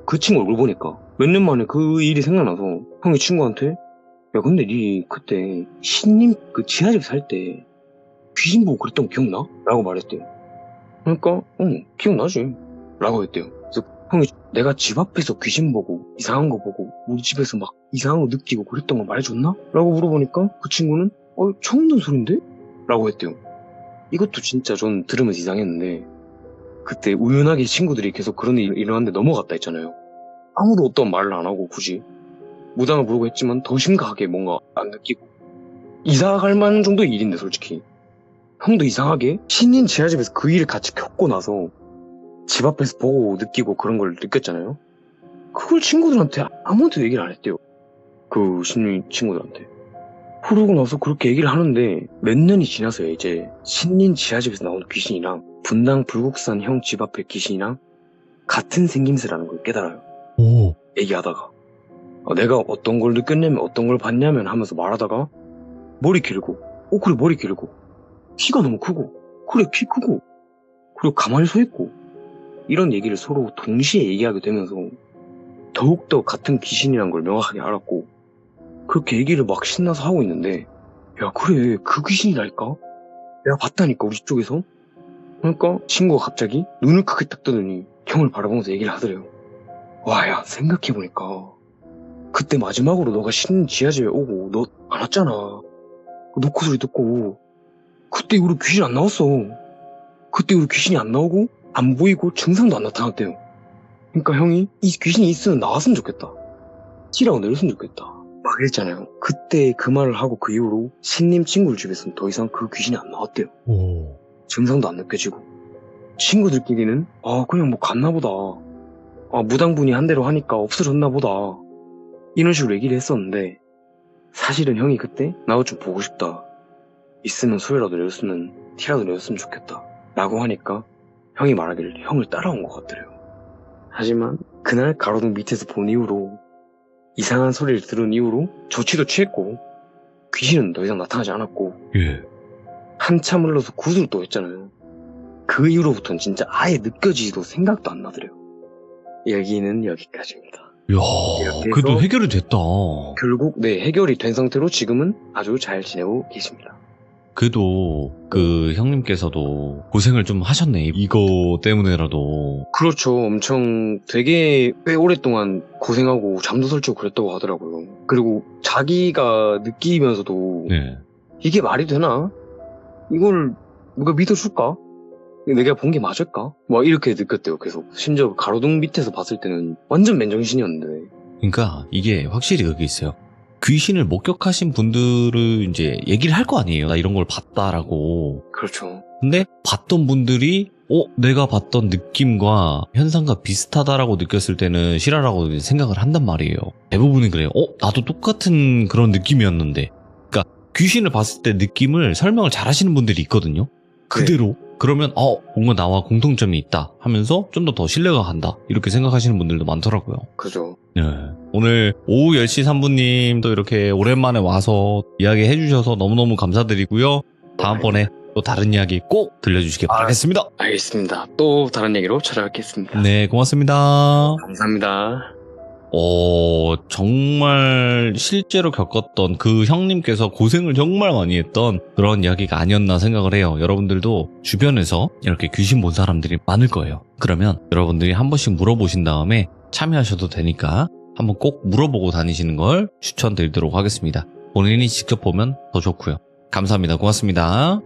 그 친구 얼굴 보니까 몇 년 만에 그 일이 생각나서 형이 친구한테 야 근데 니 그때 신림 그 지하집 살 때 귀신 보고 그랬던 거 기억나? 라고 말했대요. 그러니까 응 기억나지 라고 했대요. 그래서 형이 내가 집 앞에서 귀신 보고 이상한 거 보고 우리 집에서 막 이상한 거 느끼고 그랬던 거 말해줬나? 라고 물어보니까 그 친구는 처음 듣는 소린데? 라고 했대요. 이것도 진짜 전 들으면서 이상했는데 그때 우연하게 친구들이 계속 그런 일이 일어났는데 넘어갔다 했잖아요. 아무도 어떤 말을 안 하고 굳이 무당을 부르고 했지만 더 심각하게 뭔가 안 느끼고 이사 갈 만한 정도의 일인데 솔직히 형도 이상하게 신인 지하집에서 그 일을 같이 겪고 나서 집 앞에서 보고 느끼고 그런 걸 느꼈잖아요. 그걸 친구들한테 아무한테도 얘기를 안 했대요. 그 신인 친구들한테. 그러고 나서 그렇게 얘기를 하는데 몇 년이 지나서요. 이제 신인 지하집에서 나오는 귀신이랑 분당 불국산 형 집 앞의 귀신이랑 같은 생김새라는 걸 깨달아요. 오. 얘기하다가 내가 어떤 걸 느꼈냐면 어떤 걸 봤냐면 하면서 말하다가 머리 길고 그래 머리 길고 키가 너무 크고 그래 키 크고 그리고 가만히 서 있고 이런 얘기를 서로 동시에 얘기하게 되면서 더욱더 같은 귀신이란 걸 명확하게 알았고 그렇게 얘기를 막 신나서 하고 있는데 야 그래 그 귀신이라니까 내가 봤다니까 우리 쪽에서. 그러니까 친구가 갑자기 눈을 크게 딱 뜨더니 형을 바라보면서 얘기를 하더래요. 와 야 생각해보니까 그때 마지막으로 너가 신인 지하집에 오고 너 안 왔잖아. 노크 소리 듣고 그때 우리 귀신 안 나왔어. 그때 우리 귀신이 안 나오고 안 보이고 증상도 안 나타났대요. 그러니까 형이 이 귀신이 있으면 나왔으면 좋겠다. 티라고 내렸으면 좋겠다. 막 이랬잖아요. 그때 그 말을 하고 그 이후로 신님 친구들 집에서는 더 이상 그 귀신이 안 나왔대요. 오. 증상도 안 느껴지고 친구들끼리는 그냥 뭐 갔나 보다. 무당분이 한 대로 하니까 없어졌나 보다. 이런 식으로 얘기를 했었는데 사실은 형이 그때 나도 좀 보고 싶다. 있으면 소리라도 내렸으면 티라도 내렸으면 좋겠다. 라고 하니까 형이 말하기를 형을 따라온 것 같더래요. 하지만 그날 가로등 밑에서 본 이후로 이상한 소리를 들은 이후로 조치도 취했고 귀신은 더 이상 나타나지 않았고 예. 한참 흘러서 구슬을 또 했잖아요. 그 이후로부터는 진짜 아예 느껴지지도 생각도 안 나더래요. 얘기는 여기까지입니다. 이야, 이렇게 그래도 해서 해결이 됐다. 결국 해결이 된 상태로 지금은 아주 잘 지내고 계십니다. 그래도 그 형님께서도 고생을 좀 하셨네. 이거 때문에라도. 그렇죠. 엄청 되게 꽤 오랫동안 고생하고 잠도 설치고 그랬다고 하더라고요. 그리고 자기가 느끼면서도 네. 이게 말이 되나? 이걸 누가 믿어줄까? 내가 본 게 맞을까? 막 이렇게 느꼈대요. 계속. 심지어 가로등 밑에서 봤을 때는 완전 맨정신이었는데. 그러니까 이게 확실히 그게 있어요. 귀신을 목격하신 분들은 이제 얘기를 할 거 아니에요. 나 이런 걸 봤다라고. 그렇죠. 근데 봤던 분들이 내가 봤던 느낌과 현상과 비슷하다라고 느꼈을 때는 실화라고 생각을 한단 말이에요. 대부분이 그래요. 나도 똑같은 그런 느낌이었는데. 그러니까 귀신을 봤을 때 느낌을 설명을 잘 하시는 분들이 있거든요. 그대로. 그러면 뭔가 나와 공통점이 있다 하면서 좀 더 신뢰가 간다. 이렇게 생각하시는 분들도 많더라고요. 그죠. 네. 오늘 오후 10시 3분님도 이렇게 오랜만에 와서 이야기해 주셔서 너무너무 감사드리고요. 다음번에 또 다른 이야기 꼭 들려주시기 바라겠습니다. 알겠습니다. 또 다른 얘기로 찾아뵙겠습니다. 네, 고맙습니다. 감사합니다. 정말 실제로 겪었던 그 형님께서 고생을 정말 많이 했던 그런 이야기가 아니었나 생각을 해요. 여러분들도 주변에서 이렇게 귀신 본 사람들이 많을 거예요. 그러면 여러분들이 한 번씩 물어보신 다음에 참여하셔도 되니까 한번 꼭 물어보고 다니시는 걸 추천드리도록 하겠습니다. 본인이 직접 보면 더 좋고요. 감사합니다. 고맙습니다.